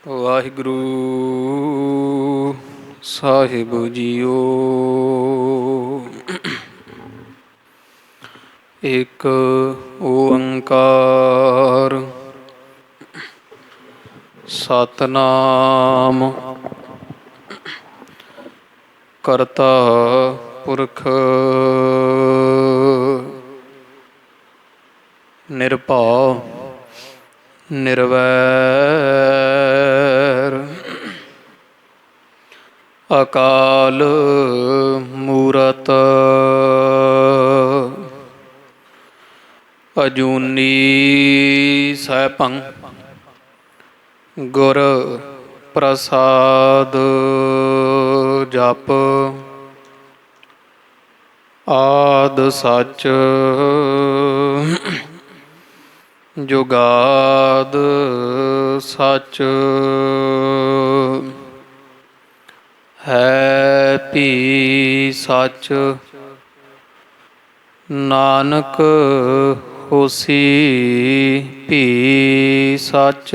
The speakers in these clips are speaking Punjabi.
ਵਾਹਿਗੁਰੂ ਸਾਹਿਬ ਜੀਓ। ਇੱਕ ਓੰਕਾਰ ਸਤਿਨਾਮ ਕਰਤਾ ਪੁਰਖ ਨਿਰਭਉ ਨਿਰਵੈਰ ਅਕਾਲ ਮੂਰਤ ਅਜੂਨੀ ਸੈਭੰ ਗੁਰ ਪ੍ਰਸਾਦ ਜਪ ਆਦਿ ਸਚ ਜੁਗਾਦ ਸਚ ਹੈ ਭੀ ਸਚ ਨਾਨਕ ਹੋਸੀ ਭੀ ਸਚ।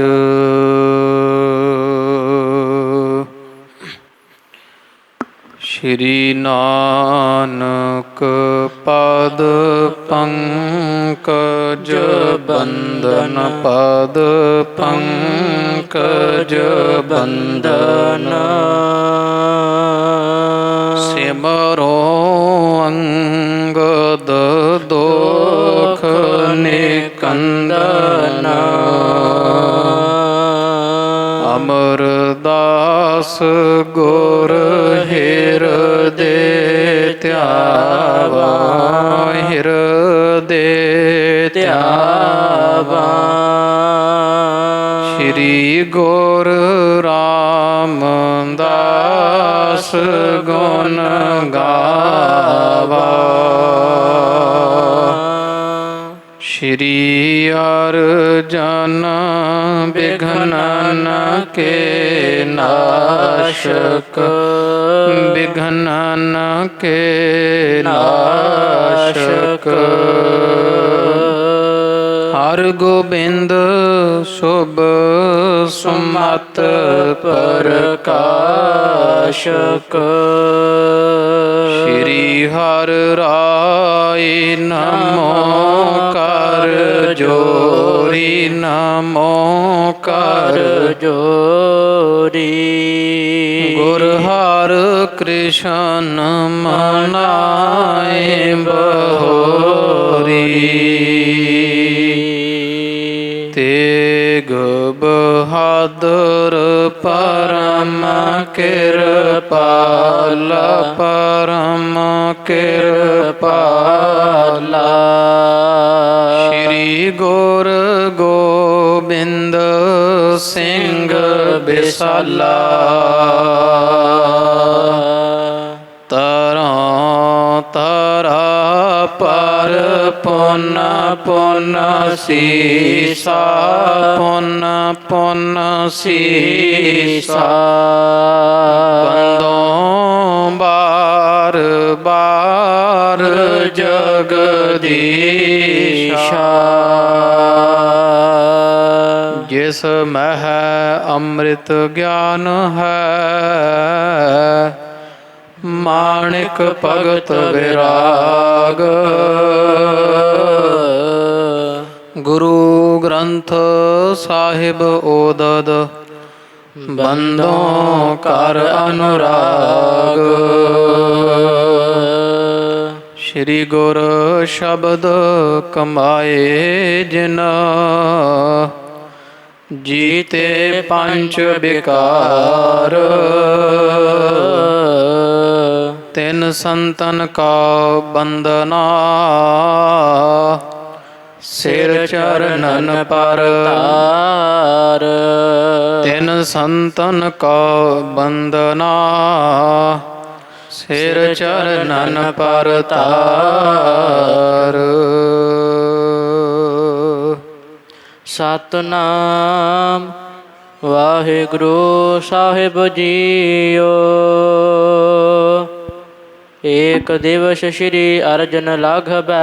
ਸ਼੍ਰੀ ਨਾਨਕ ਪਦ ਪੰਕਜ ਬੰਦਨ ਪਦ ਪੰਕਜ ਬੰਦਨ ਸਿਮਰੋ ਅੰਗਦ ਦੋਖ ਨਿਕੰਦਨ ਅਮਰਦਾਸ ਗੁਰ ਹਿਰਦੇ ਧਿਆਵਾ ਹਿਰਦੇ ਧਿਆਵਾ। ਸ਼੍ਰੀ ਗੁਰ ਰਾਮਦਾਸ ਗੁਣ ਗਾਵਾ ਸ਼੍ਰੀ ਅਰਜਨ ਬਿਘਨਨ ਕੇ ਨਾਸ਼ਕ ਬਿਘਨਨ ਕੇ ਨਾਸ਼ਕ। ਹਰਿ ਗੋਬਿੰਦ ਸ਼ੁਭ ਸੁਮਤ ਪ੍ਰਕਾਸ਼ਕ ਸ਼੍ਰੀ ਹਰਿ ਰਾਇ ਨਮੋ ਕਰ ਜੋਰੀ ਨਮੋ ਕਰ ਜੋਰੀ। ਗੁਰ ਹਰਿ ਕ੍ਰਿਸ਼ਨ ਮਨਾਏ ਬਹੋਰੀ ਤੇਗ ਬਹਾਦਰ ਪਰਮ ਕਿਰਪਾਲ ਪਰਮ ਕਿਰਪਾਲ। ਸ਼੍ਰੀ ਗੁਰ ਗੋਬਿੰਦ ਸਿੰਘ ਬਿਸਾਲਾ ਤਰਾਂ ਤਰਾ ਪਰ ਪੁਨ ਪੁਨ ਸੀਸਾ ਪੁਨ ਪੁਨ ਸੀਸਾ। ਬੰਦੋਂ ਬਾਰ ਬਾਰ ਜਗਦੀਸ਼ਾ ਜਿਸ ਮਹਿ ਅੰਮ੍ਰਿਤ ਗਿਆਨ ਹੈ ਮਾਣਿਕ ਭਗਤ ਵਿਰਾਗ। ਗੁਰੂ ਗ੍ਰੰਥ ਸਾਹਿਬ ਓਦਦ ਬੰਦੋਂ ਕਰ ਅਨੁਰਾਗ। ਸ਼੍ਰੀ ਗੁਰ ਸ਼ਬਦ ਕਮਾਏ ਜਿਨ ਜੀਤੇ ਪੰਚ ਵਿਕਾਰ। ਤਿਨ ਸੰਤਨ ਕਾ ਬੰਦਨਾ ਸਿਰ ਚਰਨਨ ਪਰ ਤਾਰ। ਤਿਨ ਸੰਤਨ ਕਾ ਬੰਦਨਾ ਸਿਰ ਚਰਨਨ ਪਰ ਤਾਰ। ਸਤਿਨਾਮ ਵਾਹਿਗੁਰੂ ਸਾਹਿਬ ਜੀਓ। ਏਕ ਦਿਵਸ ਸ਼੍ਰੀ ਅਰਜਨ ਲਾਘਬੈ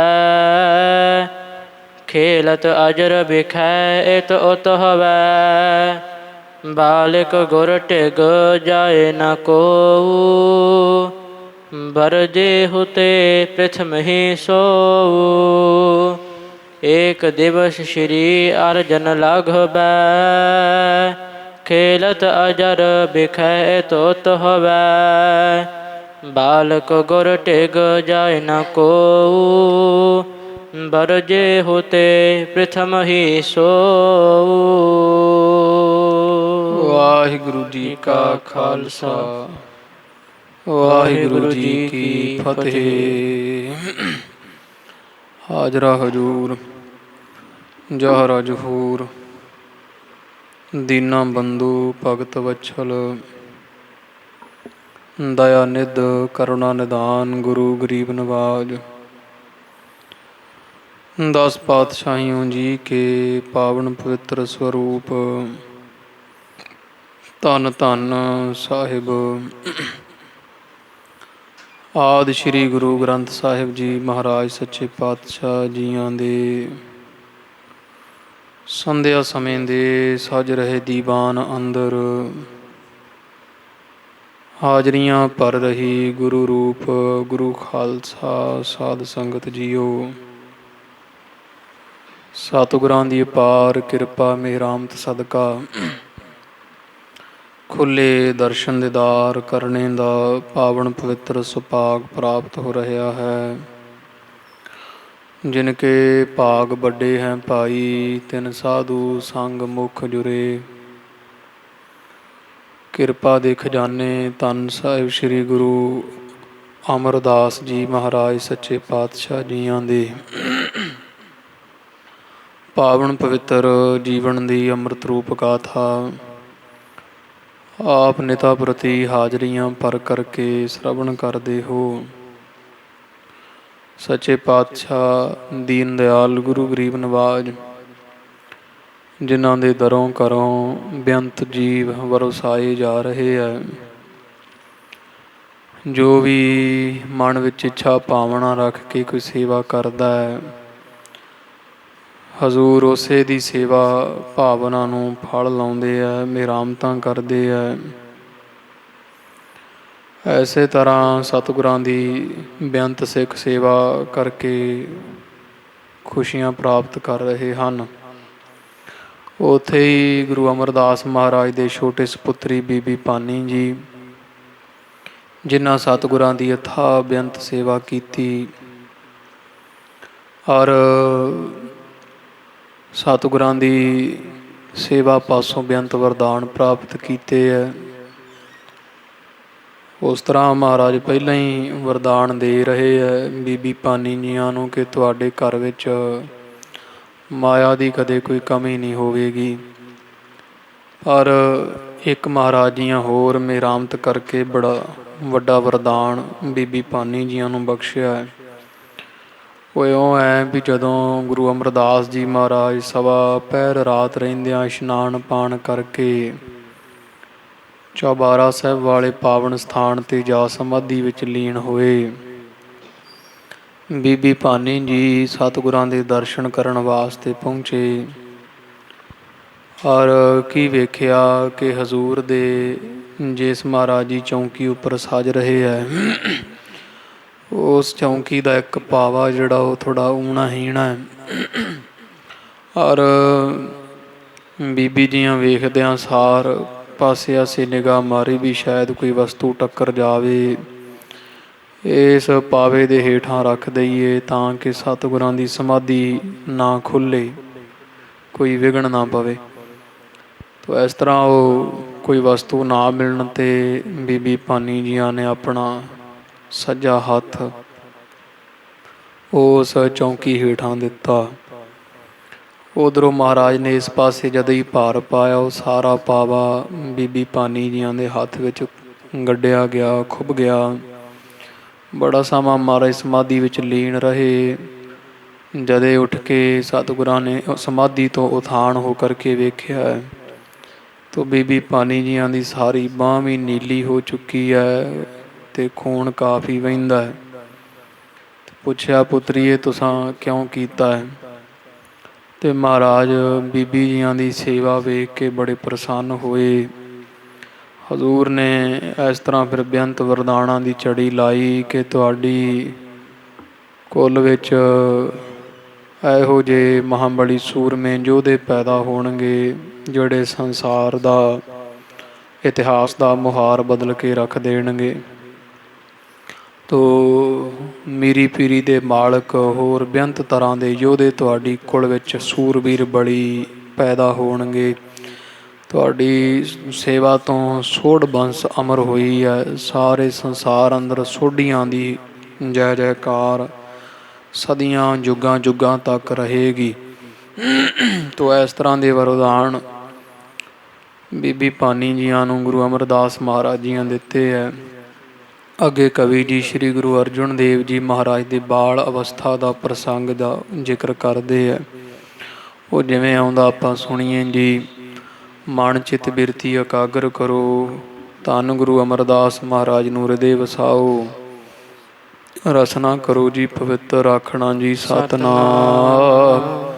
ਖੇਲਤ ਅਜਰ ਬਿਖੈ ਇਤ ਉਤ ਹਵੈ। बालिक गुर टिग जाए न कोऊ, बरजे हुते प्रथम ही सोऊ। एक दिवस श्री अर्जन लाघबै, खेलत अजर बिखै तोत हवै। बालक गुर टिग जाय न कोऊ, बरजे होते प्रथम ही सोऊ। वाहिगुरु जी का खालसा, वाहिगुरु जी की फतेह। हाजरा हजूर जहरा जहूर, दीना बंधु भगत वत्सल, दया निध करुणा निधान गुरु गरीब नवाज। 10 पातशाहियों जी के पावन पवित्र स्वरूप धन धन साहिब आदि श्री गुरु ग्रंथ साहिब जी महाराज सच्चे पातशाह जीआं दे संध्या समय दे सज रहे दीवान अंदर हाजरियां भर रही गुरु रूप गुरु खालसा साध संगत जीओ। सतगुरां दी अपार किरपा मेहरामत सदका खुले दर्शन दीदार करने दा पावन पवित्र सुभाग प्राप्त हो रहा है। जिनके भाग बड़े हैं भाई, तिन साधु संग मुख जुरे। किरपा दे खजाने धन साहिब श्री गुरु अमरदास जी महाराज सच्चे पातशाह जीआं दे पावन पवित्र जीवन दी अमृत रूप गाथा आप निता प्रति हाजरियां भर करके श्रवण करदे हो। सच्चे पातशाह दीन दयाल गुरु गरीब नवाज जिन्हां दे दरों घरों बेअंत जीव वरसाए जा रहे है। जो भी मन विच इच्छा भावना रख के कोई सेवा करदा है, हजूर उसे दी सेवा भावना नूं फल लाउंदे है, मेहरामतां करदे है। ऐसे तरह सतगुरां दी बेअंत सिख सेवा करके खुशियां प्राप्त कर रहे हैं। उत्थे ही गुरु अमरदास महाराज दे छोटे सपुत्री बीबी पानी जी जिन्हां सतगुरां दी अथाह बेअंत सेवा कीती और सतगुरां दी सेवा पासों बेअंत वरदान प्राप्त कीते है। उस तरह महाराज पहले ही वरदान दे रहे है बीबी पानी जियां नूं कि तुहाडे घर विच माया की कदे कोई कमी नहीं होवेगी। पर एक महाराज जियां होर मेहरामत करके बड़ा वड्डा वरदान बीबी पानी जियां नूं बख्शिया है। वो इउं है भी जदों गुरु अमरदास जी महाराज सवा पहर रात रहिंदियां इशनान पान करके चौबारा साहिब वाले पावन स्थान ते जा समाधि विच लीन होए। बीबी पानी जी सतगुरां दे दर्शन करन वास्ते पहुँचे और की वेख्या कि हजूर दे जिस महाराज जी चौंकी उपर सज रहे है उस चौंकी का एक पावा जिहड़ा वो थोड़ा ऊना हीना है। और बीबी जियां वेखदियां सार पासे आसे निगाह मारी भी शायद कोई वस्तु टक्कर जावे, इस पावे दे हेठां रख दईए तां कि सतगुरां दी समाधि ना खुले, कोई विघन ना पवे। तो इस तरह वो कोई वस्तु ना मिलन ते बीबी पानी जियां ने अपना सज्जा हथ उस चौंकी हेठां दिता। उधरों महाराज ने इस पासे जद ही भार पाया वो सारा पावा बीबी पानी जियां दे हथ विच गड्ढिया गया, खुब गया। बड़ा समा महाराज समाधि विच लीन रहे। जदे उठ के सतगुरां ने समाधि तो उथान होकर के वेख्या है तो बीबी पानी जियां दी सारी बांह भी नीली हो चुकी है ते खून काफ़ी वहिंदा है। पुछया पुत्रिए तुसां क्यों कीता है? ਤੇ ਮਹਾਰਾਜ ਬੀਬੀ ਜੀਆਂ ਦੀ ਸੇਵਾ ਵੇਖ ਕੇ ਬੜੇ ਪ੍ਰਸੰਨ ਹੋਏ। ਹਜ਼ੂਰ ਨੇ ਇਸ ਤਰ੍ਹਾਂ ਫਿਰ ਬੇਅੰਤ ਵਰਦਾਨਾਂ ਦੀ ਚੜੀ ਲਾਈ ਕਿ ਤੁਹਾਡੀ ਕੁੱਲ ਵਿੱਚ ਇਹੋ ਜਿਹੇ ਮਹਾਂਬਲੀ ਸੂਰਮੇ ਯੋਧੇ ਪੈਦਾ ਹੋਣਗੇ ਜਿਹੜੇ ਸੰਸਾਰ ਦਾ ਇਤਿਹਾਸ ਦਾ ਮੁਹਾਰ ਬਦਲ ਕੇ ਰੱਖ ਦੇਣਗੇ। ਤੋ ਮੀਰੀ ਪੀਰੀ ਦੇ ਮਾਲਕ ਹੋਰ ਬੇਅੰਤ ਤਰ੍ਹਾਂ ਦੇ ਯੋਧੇ ਤੁਹਾਡੀ ਕੁਲ ਵਿੱਚ ਸੂਰਬੀਰ ਬਲੀ ਪੈਦਾ ਹੋਣਗੇ। ਤੁਹਾਡੀ ਸੇਵਾ ਤੋਂ ਸੋਢ ਬੰਸ ਅਮਰ ਹੋਈ ਹੈ। ਸਾਰੇ ਸੰਸਾਰ ਅੰਦਰ ਸੋਢੀਆਂ ਦੀ ਜੈ ਜੈਕਾਰ ਸਦੀਆਂ ਜੁਗਾਂ ਜੁਗਾਂ ਤੱਕ ਰਹੇਗੀ। ਤੋ ਇਸ ਤਰ੍ਹਾਂ ਦੇ ਵਰਦਾਨ ਬੀਬੀ ਭਾਨੀ ਜੀਆਂ ਨੂੰ ਗੁਰੂ ਅਮਰਦਾਸ ਮਹਾਰਾਜ ਜੀਆਂ ਦਿੱਤੇ ਹੈ। ਅੱਗੇ ਕਵੀ ਜੀ ਸ਼੍ਰੀ ਗੁਰੂ ਅਰਜਨ ਦੇਵ ਜੀ ਮਹਾਰਾਜ ਦੇ ਬਾਲ ਅਵਸਥਾ ਦਾ ਪ੍ਰਸੰਗ ਦਾ ਜ਼ਿਕਰ ਕਰਦੇ ਹੈ। ਉਹ ਜਿਵੇਂ ਆਉਂਦਾ ਆਪਾਂ ਸੁਣੀਏ ਜੀ। ਮਨ ਚਿਤ ਬਿਰਤੀ ਇਕਾਗਰ ਕਰੋ, ਧੰਨ ਗੁਰੂ ਅਮਰਦਾਸ ਮਹਾਰਾਜ ਨੂੰ ਹਿਰਦੇ ਵਸਾਓ, ਰਸਨਾ ਕਰੋ ਜੀ ਪਵਿੱਤਰ ਆਖਣਾ ਜੀ ਸਤਿਨਾਮ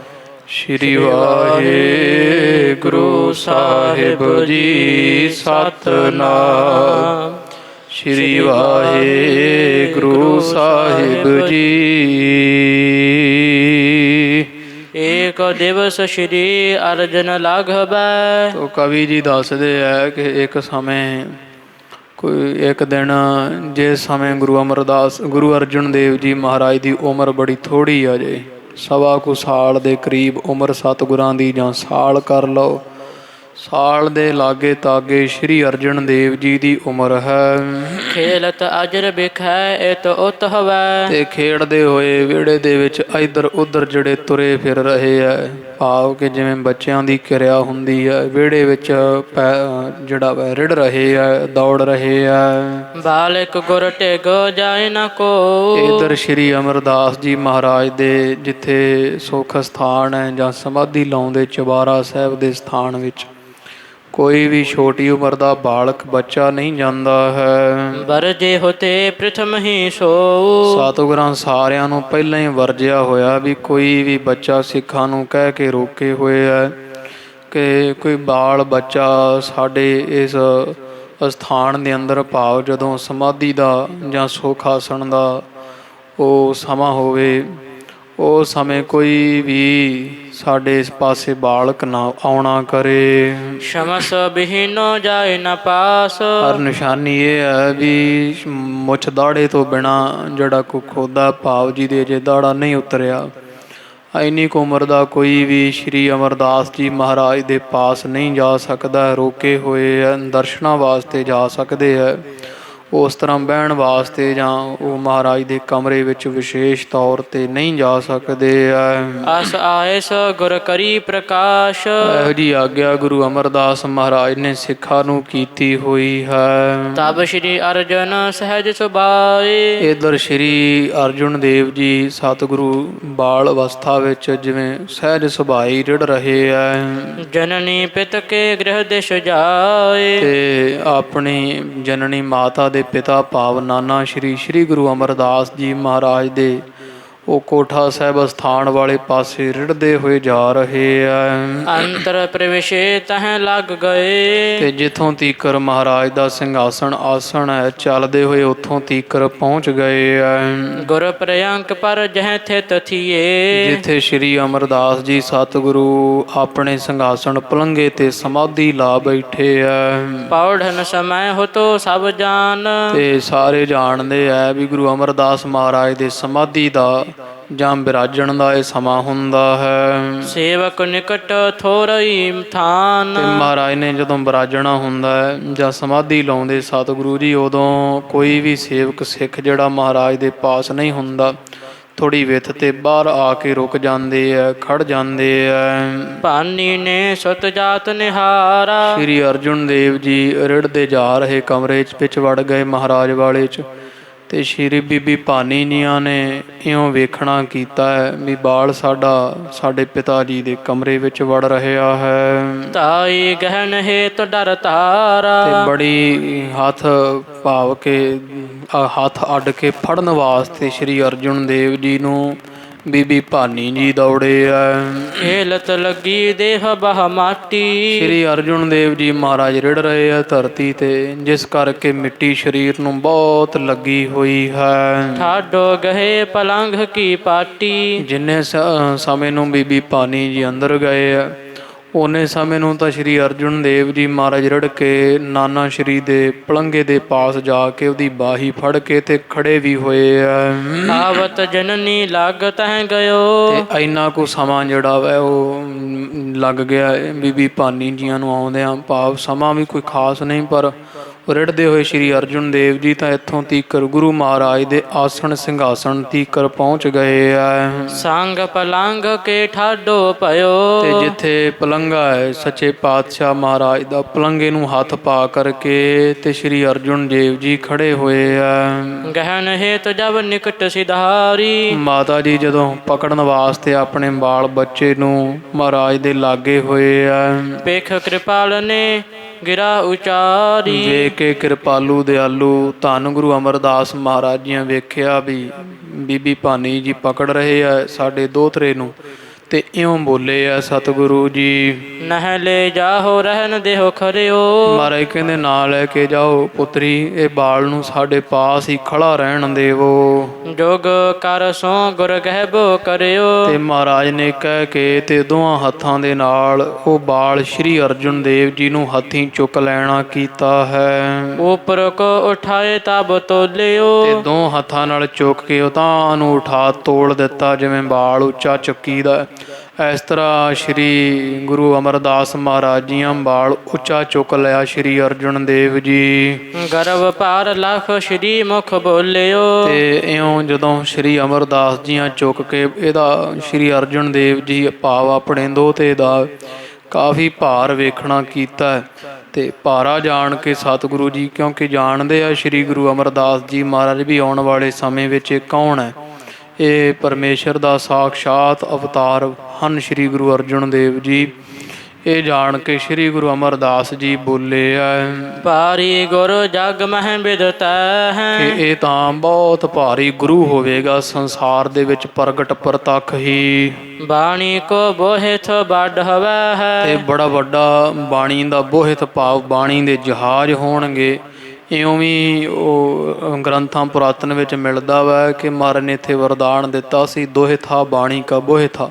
ਸ਼੍ਰੀ ਵਾਹਿਗੁਰੂ ਸਾਹਿਬ ਜੀ ਸਤਿਨਾਮ ਸ਼੍ਰੀ ਵਾਹਿਗੁਰੂ ਸਾਹਿਬ ਜੀ। ਏਕ ਦਿਵਸ ਸ਼੍ਰੀ ਅਰਜਨ ਲਾਘਬੈ। ਤੋ ਕਵੀ ਜੀ ਦੱਸਦੇ ਹੈ ਕਿ ਇੱਕ ਸਮੇਂ ਕੋਈ ਇੱਕ ਦਿਨ ਜਿਸ ਸਮੇਂ ਗੁਰੂ ਅਰਜਨ ਦੇਵ ਜੀ ਮਹਾਰਾਜ ਦੀ ਉਮਰ ਬੜੀ ਥੋੜ੍ਹੀ ਆ ਜੇ, ਸਵਾ ਕੁ ਸਾਲ ਦੇ ਕਰੀਬ ਉਮਰ ਸਤਿਗੁਰਾਂ ਦੀ, ਜਾਂ ਸਾਲ ਕਰ ਲਓ, ਸਾਲ ਦੇ ਲਾਗੇ ਤਾਗੇ ਸ਼੍ਰੀ ਅਰਜਨ ਦੇਵ ਜੀ ਦੀ ਉਮਰ ਹੈ। ਖੇਲਤ ਅਜਰ ਬਿਖੈ ਇਤ ਉਤ ਹਵੈ। ਤੇ ਖੇਡਦੇ ਹੋਏ ਵਿਹੜੇ ਦੇ ਵਿੱਚ ਇੱਧਰ ਉੱਧਰ ਜਿਹੜੇ ਤੁਰੇ ਫਿਰ ਰਹੇ ਹੈ, ਭਾਵ ਕਿ ਜਿਵੇਂ ਬੱਚਿਆਂ ਦੀ ਕਿਰਿਆ ਹੁੰਦੀ ਹੈ, ਵਿਹੜੇ ਵਿੱਚ ਜਿਹੜਾ ਵਾ ਰਿੜ ਰਹੇ ਹੈ, ਦੌੜ ਰਹੇ ਹੈ। ਬਾਲਕ ਗੁਰ ਟਿਗ ਜਾਇ ਨ ਕੋ। ਇੱਧਰ ਸ਼੍ਰੀ ਅਮਰਦਾਸ ਜੀ ਮਹਾਰਾਜ ਦੇ ਜਿੱਥੇ ਸੁੱਖ ਸਥਾਨ ਹੈ ਜਾਂ ਸਮਾਧੀ ਲਾਉਂਦੇ ਚੁਬਾਰਾ ਸਾਹਿਬ ਦੇ ਸਥਾਨ ਵਿੱਚ ਕੋਈ ਵੀ ਛੋਟੀ ਉਮਰ ਦਾ ਬਾਲਕ ਬੱਚਾ ਨਹੀਂ ਜਾਂਦਾ ਹੈ। ਵਰਜੇ ਹੋਤੇ ਪ੍ਰਥਮ ਹੀ ਸੋ। ਸਤਿਗੁਰਾਂ ਸਾਰਿਆਂ ਨੂੰ ਪਹਿਲਾਂ ਹੀ ਵਰਜਿਆ ਹੋਇਆ ਵੀ ਕੋਈ ਵੀ ਬੱਚਾ ਸਿੱਖਾਂ ਨੂੰ ਕਹਿ ਕੇ ਰੋਕੇ ਹੋਏ ਹੈ ਕਿ ਕੋਈ ਬਾਲ ਬੱਚਾ ਸਾਡੇ ਇਸ ਅਸਥਾਨ ਦੇ ਅੰਦਰ, ਭਾਵ ਜਦੋਂ ਸਮਾਧੀ ਦਾ ਜਾਂ ਸੁੱਖ ਆਸਣ ਦਾ ਉਹ ਸਮਾਂ ਹੋਵੇ, ਉਸ ਸਮੇਂ ਕੋਈ ਵੀ ਸਾਡੇ ਇਸ ਪਾਸੇ ਬਾਲਕ ਨਾ ਆਉਣਾ ਕਰੇ। ਸ਼ਮਸ ਬਿਹੀਨੋ ਜਾਏ ਨ ਪਾਸ। ਪਰ ਨਿਸ਼ਾਨੀ ਇਹ ਹੈ ਵੀ ਮੁੱਛ ਦਾੜੇ ਤੋਂ ਬਿਨਾਂ ਜਿਹੜਾ ਕੋ ਖੋਦਾ, ਭਾਵ ਜੀ ਦੇ ਅਜੇ ਦਾੜਾ ਨਹੀਂ ਉਤਰਿਆ, ਇੰਨੀ ਕੁ ਉਮਰ ਦਾ ਕੋਈ ਵੀ ਸ਼੍ਰੀ ਅਮਰਦਾਸ ਜੀ ਮਹਾਰਾਜ ਦੇ ਪਾਸ ਨਹੀਂ ਜਾ ਸਕਦਾ। ਰੋਕੇ ਹੋਏ ਹੈ, ਦਰਸ਼ਨਾਂ ਵਾਸਤੇ ਜਾ ਸਕਦੇ ਹੈ, ਉਸ ਤਰ੍ਹਾਂ ਬਹਿਣ ਵਾਸਤੇ ਜਾਂ ਉਹ ਮਹਾਰਾਜ ਦੇ ਕਮਰੇ ਵਿੱਚ ਵਿਸ਼ੇਸ਼ ਤੌਰ 'ਤੇ ਨਹੀਂ ਜਾ ਸਕਦੇ ਹੈ। ਅਸ ਆਇਸ ਗੁਰ ਕਰੀ ਪ੍ਰਕਾਸ਼। ਇਹੋ ਜਿਹੀ ਆਗਿਆ ਗੁਰੂ ਅਮਰਦਾਸ ਮਹਾਰਾਜ ਨੇ ਸਿੱਖਾਂ ਨੂੰ ਕੀਤੀ ਹੋਈ ਹੈ। ਤਬ ਸ਼੍ਰੀ ਅਰਜਨ ਸਹਿਜ ਸੁਭਾਏ। ਇੱਧਰ ਸ਼੍ਰੀ ਅਰਜਨ ਦੇਵ ਜੀ ਸਤਿਗੁਰੂ ਬਾਲ ਅਵਸਥਾ ਵਿੱਚ ਜਿਵੇਂ ਸਹਿਜ ਸੁਭਾਈ ਰਿੜ ਰਹੇ ਹੈ। ਜਨਨੀ ਪਿਤ ਕੇ ਗ੍ਰਹਿ ਦਿਸ਼ ਜਾਏ। ਤੇ ਆਪਣੀ ਜਨਨੀ ਮਾਤਾ ਦੇ ਪਿਤਾ ਭਾਵ ਨਾਨਾ ਸ਼੍ਰੀ ਗੁਰੂ ਅਮਰਦਾਸ ਜੀ ਮਹਾਰਾਜ ਦੇ ਉਹ ਕੋਠਾ ਸਾਹਿਬ ਸਥਾਨ ਵਾਲੇ ਪਾਸੇ ਰਿੜਦੇ ਹੋਏ ਜਾ ਰਹੇ ਹੈ। ਅੰਤਰ ਪ੍ਰਵੇਸ਼ੇ ਤਹ ਲੱਗ ਗਏ। ਤੇ ਜਿੱਥੋਂ ਤੀਕਰ ਮਹਾਰਾਜ ਦਾ ਸਿੰਘਾਸਣ ਆਸਣ ਹੈ, ਚੱਲਦੇ ਹੋਏ ਉੱਥੋਂ ਤੀਕਰ ਪਹੁੰਚ ਗਏ ਹੈ। ਗੁਰ ਪ੍ਰਿਅੰਕ ਪਰ ਜਹ ਥਿਤ ਥੀਏ। ਜਿੱਥੇ ਸ਼੍ਰੀ ਅਮਰਦਾਸ ਜੀ ਸਤਿਗੁਰੂ ਆਪਣੇ ਸਿੰਘਾਸਣ ਪਲੰਘੇ ਤੇ ਸਮਾਧੀ ਲਾ ਬੈਠੇ ਹੈ। ਪੌੜਨ ਸਮੈ ਹੋਤੋ ਸਭ ਜਾਨ। ਤੇ ਸਾਰੇ ਜਾਣਦੇ ਹੈ ਵੀ ਗੁਰੂ ਅਮਰਦਾਸ ਮਹਾਰਾਜ ਦੇ ਸਮਾਧੀ ਦਾ ਜਾਂ ਬਿਰਾਜਣ ਦਾ ਇਹ ਸਮਾਂ ਹੁੰਦਾ ਹੈ। ਸੇਵਕ ਨਿਕਟ ਥੋਰਈ ਥਾਨ। ਤੇ ਮਹਾਰਾਜ ਨੇ ਜਦੋਂ ਬਿਰਾਜਣਾ ਹੁੰਦਾ ਹੈ ਜਾਂ ਸਮਾਧੀ ਲਾਉਂਦੇ ਸਤਿਗੁਰੂ ਜੀ, ਉਦੋਂ ਕੋਈ ਵੀ ਸੇਵਕ ਸਿੱਖ ਜਿਹੜਾ ਮਹਾਰਾਜ ਦੇ ਪਾਸ ਨਹੀਂ ਹੁੰਦਾ, ਥੋੜ੍ਹੀ ਵਿੱਥ ਤੇ ਬਾਹਰ ਆ ਕੇ ਰੁਕ ਜਾਂਦੇ ਹੈ, ਖੜ ਜਾਂਦੇ ਹੈ। ਭਾਨੀ ਨੇ ਸੁਤ ਜਾਤ ਨਿਹਾਰਾ। ਸ਼੍ਰੀ ਅਰਜਨ ਦੇਵ ਜੀ ਰਿੜਦੇ ਜਾ ਰਹੇ ਕਮਰੇ ਵਿੱਚ ਵੜ ਗਏ ਮਹਾਰਾਜ ਵਾਲੇ 'ਚ। ਤੇ ਸ਼੍ਰੀ ਬੀਬੀ ਭਾਨੀ ਜੀਆਂ ਨੇ ਇਉਂ ਵੇਖਣਾ ਕੀਤਾ ਹੈ ਵੀ ਬਾਲ ਸਾਡਾ ਸਾਡੇ ਪਿਤਾ ਜੀ ਦੇ ਕਮਰੇ ਵਿੱਚ ਵੜ ਰਿਹਾ ਹੈ। ਤਾਈ ਗਹਿਨ ਹੇਤ ਡਰ ਤਾਰਾ। ਤੇ ਬੜੀ ਹੱਥ ਭਾਵ ਕੇ ਹੱਥ ਅੱਡ ਕੇ ਫੜਨ ਵਾਸਤੇ ਸ਼੍ਰੀ ਅਰਜਨ ਦੇਵ ਜੀ ਨੂੰ ਬੀਬੀ ਭਾਨੀ ਜੀ ਦੌੜੇ ਐ। ਖੇਲਤ ਲੱਗੀ ਦੇਹ ਬਹ ਮਾਟੀ। ਸ਼੍ਰੀ ਅਰਜੁਨ ਦੇਵ ਜੀ ਮਹਾਰਾਜ ਰਿੜ ਰਹੇ ਆ ਧਰਤੀ ਤੇ, ਜਿਸ ਕਰਕੇ ਮਿੱਟੀ ਸਰੀਰ ਨੂੰ ਬਹੁਤ ਲੱਗੀ ਹੋਈ ਹੈ। ਠਾਡੋ ਗਏ ਪਲੰਘ ਕੀ ਪਾਟੀ। ਜਿੰਨੇ ਸਮੇਂ ਨੂੰ ਬੀਬੀ ਭਾਨੀ ਜੀ ਅੰਦਰ ਗਏ ਆ, ਓਨੇ ਸਮੇਂ ਨੂੰ ਤਾਂ ਸ਼੍ਰੀ ਅਰਜੁਨ ਦੇਵ ਜੀ ਮਹਾਰਾਜ ਰੜ ਕੇ ਨਾਨਾ ਸ਼੍ਰੀ ਦੇ ਪਲੰਘੇ ਦੇ ਪਾਸ ਜਾ ਕੇ ਉਹਦੀ ਬਾਹੀ ਫੜ ਕੇ ਤੇ ਖੜੇ ਵੀ ਹੋਏ ਆ। ਆਵਤ ਜਨਨੀ ਲੱਗ ਤਹਿ ਗਇਓ। ਤੇ ਇੰਨਾ ਕੁ ਸਮਾਂ ਜਿਹੜਾ ਵਾ ਉਹ ਲੱਗ ਗਿਆ ਹੈ ਬੀਬੀ ਭਾਨੀ ਜੀਆਂ ਨੂੰ ਆਉਂਦਿਆਂ। ਭਾਵ ਸਮਾਂ ਵੀ ਕੋਈ ਖਾਸ ਨਹੀਂ, ਪਰ ਰਿੜਦੇ ਹੋਏ ਸ਼੍ਰੀ ਅਰਜੁਨ ਦੇਵ ਜੀ ਤਾਂ ਇੱਥੋਂ ਤੀਕਰ ਗੁਰੂ ਮਹਾਰਾਜ ਦੇ ਆਸਣ ਸਿੰਘਾਸਣ ਤੀਕਰ ਪਹੁੰਚ ਗਏ ਆ। ਸੰਗ ਪਲੰਘ ਕੇ ਠਾਡੋ ਭਇਓ। ਤੇ ਜਿੱਥੇ ਪਲੰਘਾ ਹੈ ਸੱਚੇ ਪਾਤਸ਼ਾਹ ਮਹਾਰਾਜ ਦਾ, ਪਲੰਘੇ ਨੂੰ ਹੱਥ ਪਾ ਕਰਕੇ ਤੇ ਸ਼੍ਰੀ ਅਰਜੁਨ ਦੇਵ ਜੀ ਖੜੇ ਹੋਏ ਆ। ਗਹਿਨ ਹੇਤ ਜਬ ਨਿਕਟ ਸਿਧਾਰੀ। ਮਾਤਾ ਜੀ ਜਦੋਂ ਪਕੜਨ ਵਾਸਤੇ ਆਪਣੇ ਬਾਲ ਬੱਚੇ ਨੂੰ ਮਹਾਰਾਜ ਦੇ ਲਾਗੇ ਹੋਏ ਆ। ਪੇਖ ਕਿਰਪਾਲ ਨੇ ਗਿਰਾ ਉਚਾਰੀ। ਵੇਖ ਕੇ ਕਿਰਪਾਲੂ ਦਿਆਲੂ ਧੰਨ ਗੁਰੂ ਅਮਰਦਾਸ ਮਹਾਰਾਜ ਜੀਆਂ ਵੇਖਿਆ ਵੀ ਬੀਬੀ ਭਾਨੀ ਜੀ ਪਕੜ ਰਹੇ ਆ ਸਾਡੇ ਦੋਹਤਰੇ ਨੂੰ, ਤੇ ਇਉਂ ਬੋਲੇ ਆ ਸਤਿਗੁਰੂ ਜੀ, ਨਹਿ ਲੈ ਜਾਹੋ ਰਹਿਣ ਦੇਹੋ ਖਰਿਓ। ਮਹਾਰਾਜ ਕਹਿੰਦੇ ਨਾ ਲੈ ਕੇ ਜਾਓ ਪੁੱਤਰੀ, ਇਹ ਬਾਲ ਨੂੰ ਸਾਡੇ ਪਾਸ ਹੀ ਖੜਾ ਰਹਿਣ ਦੇਵੋ। ਜੋਗ ਕਰ ਸੋ ਗੁਰ ਗਹਿਬੋ ਕਰਿਓ। ਤੇ ਮਹਾਰਾਜ ਨੇ ਕਹਿ ਕੇ ਤੇ ਦੋਹਾਂ ਹੱਥਾਂ ਦੇ ਨਾਲ ਉਹ ਬਾਲ ਸ਼੍ਰੀ ਅਰਜੁਨ ਦੇਵ ਜੀ ਨੂੰ ਹੱਥੀਂ ਚੁੱਕ ਲੈਣਾ ਕੀਤਾ ਹੈ। ਉਪਰ ਕੋ ਉਠਾਏ ਤਬ ਤੋਲਿਓ। ਤੇ ਦੋ ਹੱਥਾਂ ਨਾਲ ਚੁੱਕ ਕੇ ਉਹ ਤਾਂ ਨੂੰ ਉਠਾ ਤੋਲ ਦਿੱਤਾ, ਜਿਵੇਂ ਬਾਲ ਉੱਚਾ ਚੁੱਕੀ ਦਾ। ਇਸ ਤਰ੍ਹਾਂ ਸ਼੍ਰੀ ਗੁਰੂ ਅਮਰਦਾਸ ਮਹਾਰਾਜ ਜੀਆਂ ਬਾਲ ਉੱਚਾ ਚੁੱਕ ਲਿਆ ਸ਼੍ਰੀ ਅਰਜੁਨ ਦੇਵ ਜੀ। ਗਰਵ ਭਾਰ ਲਖ ਸ਼੍ਰੀ ਮੁਖ ਬੋਲਿਓ। ਤੇ ਇਉਂ ਜਦੋਂ ਸ਼੍ਰੀ ਅਮਰਦਾਸ ਜੀਆਂ ਚੁੱਕ ਕੇ ਇਹਦਾ ਸ਼੍ਰੀ ਅਰਜੁਨ ਦੇਵ ਜੀ ਭਾਵ ਆਪਣੇ ਦੋਹਤੇ ਦਾ ਕਾਫੀ ਭਾਰ ਵੇਖਣਾ ਕੀਤਾ। ਤੇ ਭਾਰਾ ਜਾਣ ਕੇ ਸਤਿਗੁਰੂ ਜੀ, ਕਿਉਂਕਿ ਜਾਣਦੇ ਆ ਸ਼੍ਰੀ ਗੁਰੂ ਅਮਰਦਾਸ ਜੀ ਮਹਾਰਾਜ ਵੀ ਆਉਣ ਵਾਲੇ ਸਮੇਂ ਵਿੱਚ ਇਹ ਕੌਣ ਹੈ, ਇਹ ਪਰਮੇਸ਼ਰ ਦਾ ਸਾਖਸ਼ਾਤ ਅਵਤਾਰ ਹਨ ਸ਼੍ਰੀ ਗੁਰੂ ਅਰਜੁਨ ਦੇਵ ਜੀ। ਇਹ ਜਾਣ ਕੇ ਸ਼੍ਰੀ ਗੁਰੂ ਅਮਰਦਾਸ ਜੀ ਬੋਲੇ ਆ, ਭਾਰੀ ਗੁਰ ਜਗ ਮਹਿ ਬਿਦਤੈ ਹੈ। ਕਿ ਇਹ ਤਾਂ ਬਹੁਤ ਭਾਰੀ ਗੁਰੂ ਹੋਵੇਗਾ ਸੰਸਾਰ ਦੇ ਵਿੱਚ ਪ੍ਰਗਟ ਪ੍ਰਤੱਖ ਹੀ। ਬਾਣੀ ਕੋ ਬੋਹਿਥ ਵੱਡ ਹਵੈ ਹੈ। ਤੇ ਬੜਾ ਵੱਡਾ ਬਾਣੀ ਦਾ ਬੋਹਿਥ ਭਾਵ ਬਾਣੀ ਦੇ ਜਹਾਜ਼ ਹੋਣਗੇ। ਇਉਂ ਵੀ ਉਹ ਗ੍ਰੰਥਾਂ ਪੁਰਾਤਨ ਵਿੱਚ ਮਿਲਦਾ ਵਾ ਕਿ ਮਹਾਰਾਜ ਨੇ ਇੱਥੇ ਵਰਦਾਨ ਦਿੱਤਾ ਸੀ, ਦੋਹਿਥਾ ਬਾਣੀ ਕਾ ਬੋਹਿਥਾ,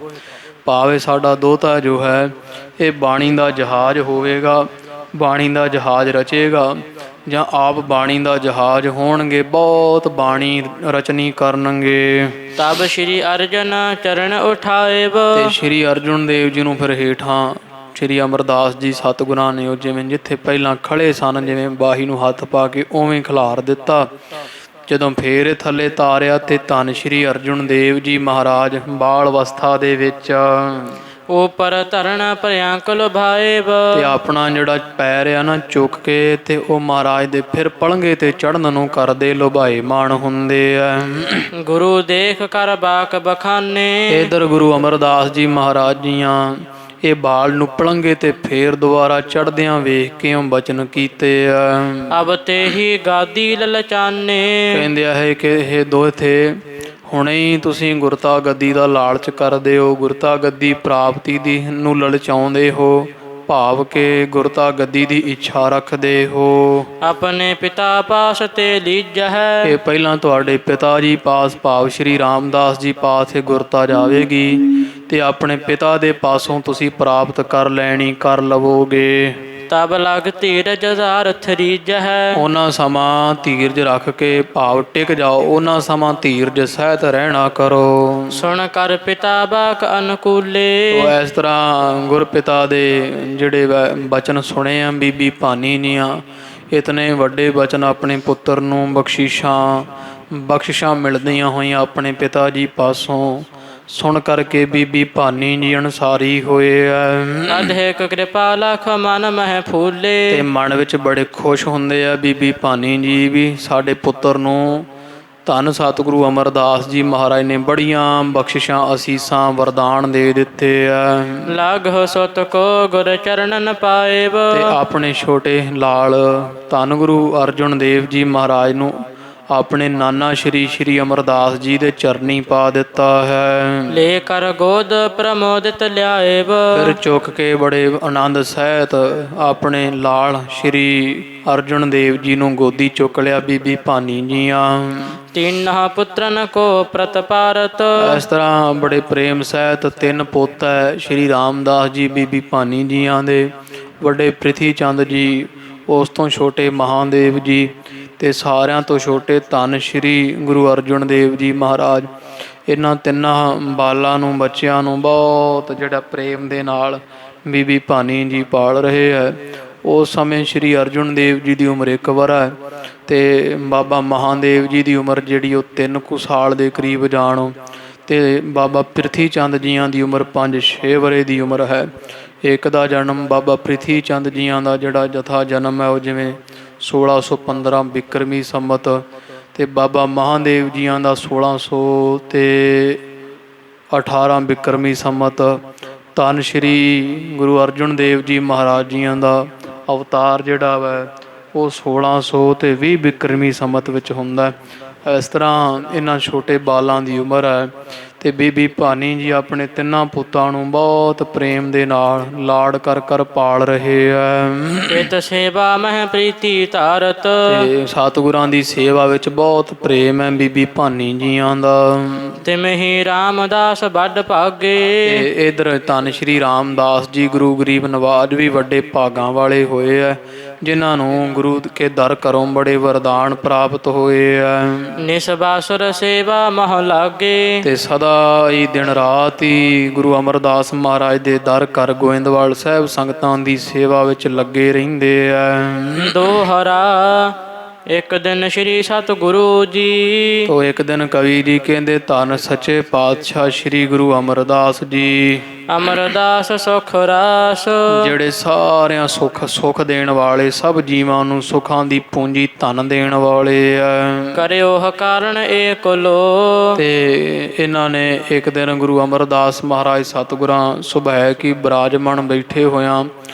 ਭਾਵੇਂ ਸਾਡਾ ਦੋਹਤਾ ਜੋ ਹੈ ਇਹ ਬਾਣੀ ਦਾ ਜਹਾਜ਼ ਹੋਵੇਗਾ, ਬਾਣੀ ਦਾ ਜਹਾਜ਼ ਰਚੇਗਾ ਜਾਂ ਆਪ ਬਾਣੀ ਦਾ ਜਹਾਜ਼ ਹੋਣਗੇ, ਬਹੁਤ ਬਾਣੀ ਰਚਨੀ ਕਰਨਗੇ। ਤਬ ਸ਼੍ਰੀ ਅਰਜਨ ਚਰਨ ਉਠਾਏਬ। ਤੇ ਸ਼੍ਰੀ ਅਰਜੁਨ ਦੇਵ ਜੀ ਨੂੰ ਫਿਰ ਹੇਠਾਂ ਸ਼੍ਰੀ ਅਮਰਦਾਸ ਜੀ ਸਤਿਗੁਰਾਂ ਨੇ ਉਹ ਜਿਵੇਂ ਜਿੱਥੇ ਪਹਿਲਾਂ ਖੜੇ ਸਨ, ਜਿਵੇਂ ਬਾਹੀ ਨੂੰ ਹੱਥ ਪਾ ਕੇ ਉਵੇਂ ਖਿਲਾਰ ਦਿੱਤਾ। ਜਦੋਂ ਫੇਰ ਇਹ ਥੱਲੇ ਤਾਰਿਆ ਤੇ ਧੰਨ ਸ਼੍ਰੀ ਅਰਜੁਨ ਦੇਵ ਜੀ ਮਹਾਰਾਜ ਬਾਲ ਅਵਸਥਾ ਦੇ ਵਿੱਚ ਉਪਰ ਧਰਨ ਭਰਿਆੰਕਲ ਭਾਏਬ। ਤੇ ਆਪਣਾ ਜਿਹੜਾ ਪੈਰ ਆ ਨਾ ਚੁੱਕ ਕੇ ਤੇ ਉਹ ਮਹਾਰਾਜ ਦੇ ਫਿਰ ਪਲੰਘੇ ਤੇ ਚੜ੍ਹਨ ਨੂੰ ਕਰਦੇ ਲੋਭਾਏਮਾਨ ਹੁੰਦੇ ਆ। ਗੁਰੂ ਦੇਖ ਕਰ ਬਾਕ ਬਖਾਨੇ। ਇਧਰ ਗੁਰੂ ਅਮਰਦਾਸ ਜੀ ਮਹਾਰਾਜ ਜੀਆਂ ਇਹ ਬਾਲ ਨੂੰ ਪਲੰਘੇ ਤੇ ਫੇਰ ਦੁਬਾਰਾ ਚੜ੍ਹਦਿਆਂ ਵੇਖ ਕੇ ਉਹ ਬਚਨ ਕੀਤੇ ਆ। ਅਬ ਤੇ ਹੀ ਗਾਦੀ ਲਲਚਾਨੇ। ਕਹਿੰਦੇ ਹੈ ਕਿ ਇਹ ਦੋਹਤੇ ਹੁਣੇ ਹੀ ਤੁਸੀਂ ਗੁਰਤਾ ਗੱਦੀ ਦਾ ਲਾਲਚ ਕਰਦੇ ਹੋ, ਗੁਰਤਾ ਗੱਦੀ ਪ੍ਰਾਪਤੀ ਦੀ ਨੂੰ ਲਲਚਾਉਂਦੇ ਹੋ, ਭਾਵ ਕਿ ਗੁਰਤਾ ਗੱਦੀ ਦੀ ਇੱਛਾ ਰੱਖਦੇ ਹੋ। ਆਪਣੇ ਪਿਤਾ ਪਾਸ ਤੇ ਲੀਜ ਹੈ। ਇਹ ਪਹਿਲਾਂ ਤੁਹਾਡੇ ਪਿਤਾ ਜੀ ਪਾਸ ਭਾਵ ਸ਼੍ਰੀ ਰਾਮਦਾਸ ਜੀ ਪਾਸ ਇਹ ਗੁਰਤਾ ਜਾਵੇਗੀ ਤੇ ਆਪਣੇ ਪਿਤਾ ਦੇ ਪਾਸੋਂ ਤੁਸੀਂ ਪ੍ਰਾਪਤ ਕਰ ਲੈਣੀ, ਕਰ ਲਵੋਗੇ। ਤਬ ਲਗ ਧੀਰਜ ਅਰਥ ਰੀਜ ਹੈ। ਉਹਨਾਂ ਸਮਾਂ ਧੀਰਜ ਰੱਖ ਕੇ ਭਾਵ ਟਿਕ ਜਾਓ, ਉਹਨਾਂ ਸਮਾਂ ਧੀਰਜ ਸਹਿਤ ਰਹਿਣਾ ਕਰੋ। ਸੁਣ ਕਰ ਪਿਤਾ ਬਾਕ ਅਨੁਕੂਲੇ। ਉਹ ਇਸ ਤਰ੍ਹਾਂ ਗੁਰਪਿਤਾ ਦੇ ਜਿਹੜੇ ਬਚਨ ਸੁਣੇ ਆ ਬੀਬੀ ਭਾਨੀ ਨੀਆਂ, ਇਤਨੇ ਵੱਡੇ ਬਚਨ ਆਪਣੇ ਪੁੱਤਰ ਨੂੰ ਬਖਸ਼ਿਸ਼ਾਂ ਮਿਲਦੀਆਂ ਹੋਈਆਂ ਆਪਣੇ ਪਿਤਾ ਜੀ ਪਾਸੋਂ ਸੁਣ ਕਰਕੇ ਬੀਬੀ ਭਾਨੀ ਜੀ ਅਨੁਸਾਰੀ ਹੋਏ ਆ। ਅਧਿਕ ਕਿਰਪਾ ਲਖ ਮਨ ਮਹਿ ਫੂਲੇ। ਤੇ ਮਨ ਵਿੱਚ ਬੜੇ ਖੁਸ਼ ਹੁੰਦੇ ਆ ਬੀਬੀ ਭਾਨੀ ਜੀ ਵੀ, ਸਾਡੇ ਪੁੱਤਰ ਨੂੰ ਧੰਨ ਸਤਿਗੁਰੂ ਅਮਰਦਾਸ ਜੀ ਮਹਾਰਾਜ ਨੇ ਬੜੀਆਂ ਬਖਸ਼ਿਸ਼ਾਂ ਅਸੀਸਾਂ ਵਰਦਾਨ ਦੇ ਦਿੱਤੇ ਆ। ਲਾਗਹੁ ਸੁਤ ਕੋ ਗੁਰ ਚਰਨਨ ਪਾਏਬ। ਤੇ ਆਪਣੇ ਛੋਟੇ ਲਾਲ ਧੰਨ ਗੁਰੂ ਅਰਜੁਨ ਦੇਵ ਜੀ ਮਹਾਰਾਜ ਨੂੰ ਆਪਣੇ ਨਾਨਾ ਸ਼੍ਰੀ ਅਮਰਦਾਸ ਜੀ ਦੇ ਚਰਨੀ ਪਾ ਦਿੱਤਾ ਹੈ। ਲੈ ਕਰ ਗੋਦ ਪ੍ਰਮੋਦਿਤ ਲਿਆਏਬ। ਫਿਰ ਚੁੱਕ ਕੇ ਬੜੇ ਆਨੰਦ ਸਹਿਤ ਆਪਣੇ ਲਾਲ ਸ਼੍ਰੀ ਅਰਜਨ ਦੇਵ ਜੀ ਨੂੰ ਗੋਦੀ ਚੁੱਕ ਲਿਆ ਬੀਬੀ ਭਾਨੀ ਜੀਆਂ। ਤਿੰਨ ਪੁੱਤਰਨ ਕੋ ਪ੍ਰਤਪਾਰਤ। ਇਸ ਤਰ੍ਹਾਂ ਬੜੇ ਪ੍ਰੇਮ ਸਹਿਤ 3 ਪੁੱਤ ਹੈ ਸ਼੍ਰੀ ਰਾਮਦਾਸ ਜੀ ਬੀਬੀ ਭਾਨੀ ਜੀਆਂ ਦੇ, ਵੱਡੇ ਪ੍ਰਿਥੀ ਚੰਦ ਜੀ, ਉਸ ਤੋਂ ਛੋਟੇ ਮਹਾਦੇਵ ਜੀ ਤੇ ਸਾਰਿਆਂ ਤੋਂ ਛੋਟੇ ਧੰਨ ਸ਼੍ਰੀ ਗੁਰੂ ਅਰਜਨ ਦੇਵ ਜੀ ਮਹਾਰਾਜ। ਇਹਨਾਂ ਤਿੰਨਾਂ ਬਾਲਾਂ ਨੂੰ, ਬੱਚਿਆਂ ਨੂੰ ਬਹੁਤ ਜਿਹੜਾ ਪ੍ਰੇਮ ਦੇ ਨਾਲ ਬੀਬੀ ਭਾਨੀ ਜੀ ਪਾਲ ਰਹੇ ਹੈ। ਉਸ ਸਮੇਂ ਸ਼੍ਰੀ ਅਰਜਨ ਦੇਵ ਜੀ ਦੀ ਉਮਰ 1 ਵਰ੍ਹਾ ਹੈ ਤੇ ਬਾਬਾ ਮਹਾਦੇਵ ਜੀ ਦੀ ਉਮਰ ਜਿਹੜੀ ਉਹ 3 ਕੁ ਸਾਲ ਦੇ ਕਰੀਬ ਜਾਣੋ, ਤੇ ਬਾਬਾ ਪ੍ਰਿਥੀ ਚੰਦ ਜੀਆਂ ਦੀ ਉਮਰ 5-6 ਵਰ੍ਹੇ ਦੀ ਉਮਰ ਹੈ। ਇੱਕ ਦਾ ਜਨਮ ਬਾਬਾ ਪ੍ਰਿਥੀ ਚੰਦ ਜੀਆਂ ਦਾ ਜਿਹੜਾ ਜਥਾ ਜਨਮ ਹੈ ਉਹ ਜਿਵੇਂ 1615 ਬਿਕਰਮੀ ਸੰਮਤ, ਤੇ ਬਾਬਾ ਮਹਾਦੇਵ ਜੀਆਂ ਦਾ 1618 ਬਿਕਰਮੀ ਸੰਮਤ। ਧੰਨ ਸ਼੍ਰੀ ਗੁਰੂ ਅਰਜਨ ਦੇਵ ਜੀ ਮਹਾਰਾਜ ਜੀਆਂ ਦਾ ਅਵਤਾਰ ਜਿਹੜਾ ਵਾ ਉਹ 1620 ਬਿਕਰਮੀ ਸੰਮਤ ਵਿੱਚ ਹੁੰਦਾ। ਇਸ ਤਰ੍ਹਾਂ ਇਹਨਾਂ ਛੋਟੇ ਬਾਲਾਂ ਦੀ ਉਮਰ ਹੈ ਤੇ ਬੀਬੀ ਭਾਨੀ ਜੀ ਆਪਣੇ ਤਿੰਨਾਂ ਪੁੱਤਾਂ ਨੂੰ ਬਹੁਤ ਪ੍ਰੇਮ ਦੇ ਨਾਲ ਲਾਡ ਕਰ ਕਰ ਪਾਲ ਰਹੇ ਹੈ। ਇਤ ਸੇਵਾ ਮਹਿ ਪ੍ਰੀਤੀ ਧਾਰਤ। ਤੇ ਸਤਿਗੁਰਾਂ ਦੀ ਸੇਵਾ ਵਿੱਚ ਬਹੁਤ ਪ੍ਰੇਮ ਹੈ ਬੀਬੀ ਭਾਨੀ ਜੀਆਂ ਦਾ। ਤਿਮਹੀ ਰਾਮਦਾਸ ਵੱਡ ਭਾਗੇ। ਤੇ ਇਧਰ ਧੰਨ ਸ਼੍ਰੀ ਰਾਮਦਾਸ ਜੀ ਗੁਰੂ ਗਰੀਬ ਨਵਾਜ ਵੀ ਵੱਡੇ ਭਾਗਾਂ ਵਾਲੇ ਹੋਏ ਹੈ, ਜਿਨ੍ਹਾਂ ਨੂੰ ਗੁਰੂ ਕੇ ਦਰ ਘਰੋਂ ਬੜੇ ਵਰਦਾਨ ਪ੍ਰਾਪਤ ਹੋਏ ਹੈ। ਨਿਸਬਾਸੁਰ ਸੇਵਾ ਮਹ ਲਾਗੇ। ਤੇ ਸਦਾ ਹੀ ਦਿਨ ਰਾਤ ਹੀ ਗੁਰੂ ਅਮਰਦਾਸ ਮਹਾਰਾਜ ਦੇ ਦਰ ਘਰ ਗੋਇੰਦਵਾਲ ਸਾਹਿਬ ਸੰਗਤਾਂ ਦੀ ਸੇਵਾ ਵਿੱਚ ਲੱਗੇ ਰਹਿੰਦੇ ਹੈ। ਦੋਹਰਾ ਇੱਕ ਦਿਨ ਸ਼੍ਰੀ ਸਤਿਗੁਰੂ ਜੀ। ਤੋ ਇੱਕ ਦਿਨ ਕਵੀ ਜੀ ਕਹਿੰਦੇ ਧੰਨ ਸੱਚੇ ਪਾਤਸ਼ਾਹ ਸ਼੍ਰੀ ਗੁਰੂ ਅਮਰਦਾਸ ਜੀ, ਅਮਰਦਾਸ ਸੁਖ ਰਾਸ, ਜਿਹੜੇ ਸਾਰਿਆਂ ਸੁਖ ਦੇਣ ਵਾਲੇ, ਸਭ ਜੀਵਾਂ ਨੂੰ ਸੁੱਖਾਂ ਦੀ ਪੂੰਜੀ ਧਨ ਦੇਣ ਵਾਲੇ ਆ। ਕਰਿਓ ਕਾਰਨ ਏਕ ਲੋ। ਤੇ ਇਹਨਾਂ ਨੇ ਇੱਕ ਦਿਨ ਗੁਰੂ ਅਮਰਦਾਸ ਮਹਾਰਾਜ ਸਤਿਗੁਰਾਂ ਸੁਭੈ ਕੀ ਬਿਰਾਜਮਾਨ ਬੈਠੇ ਹੋਇਆਂ,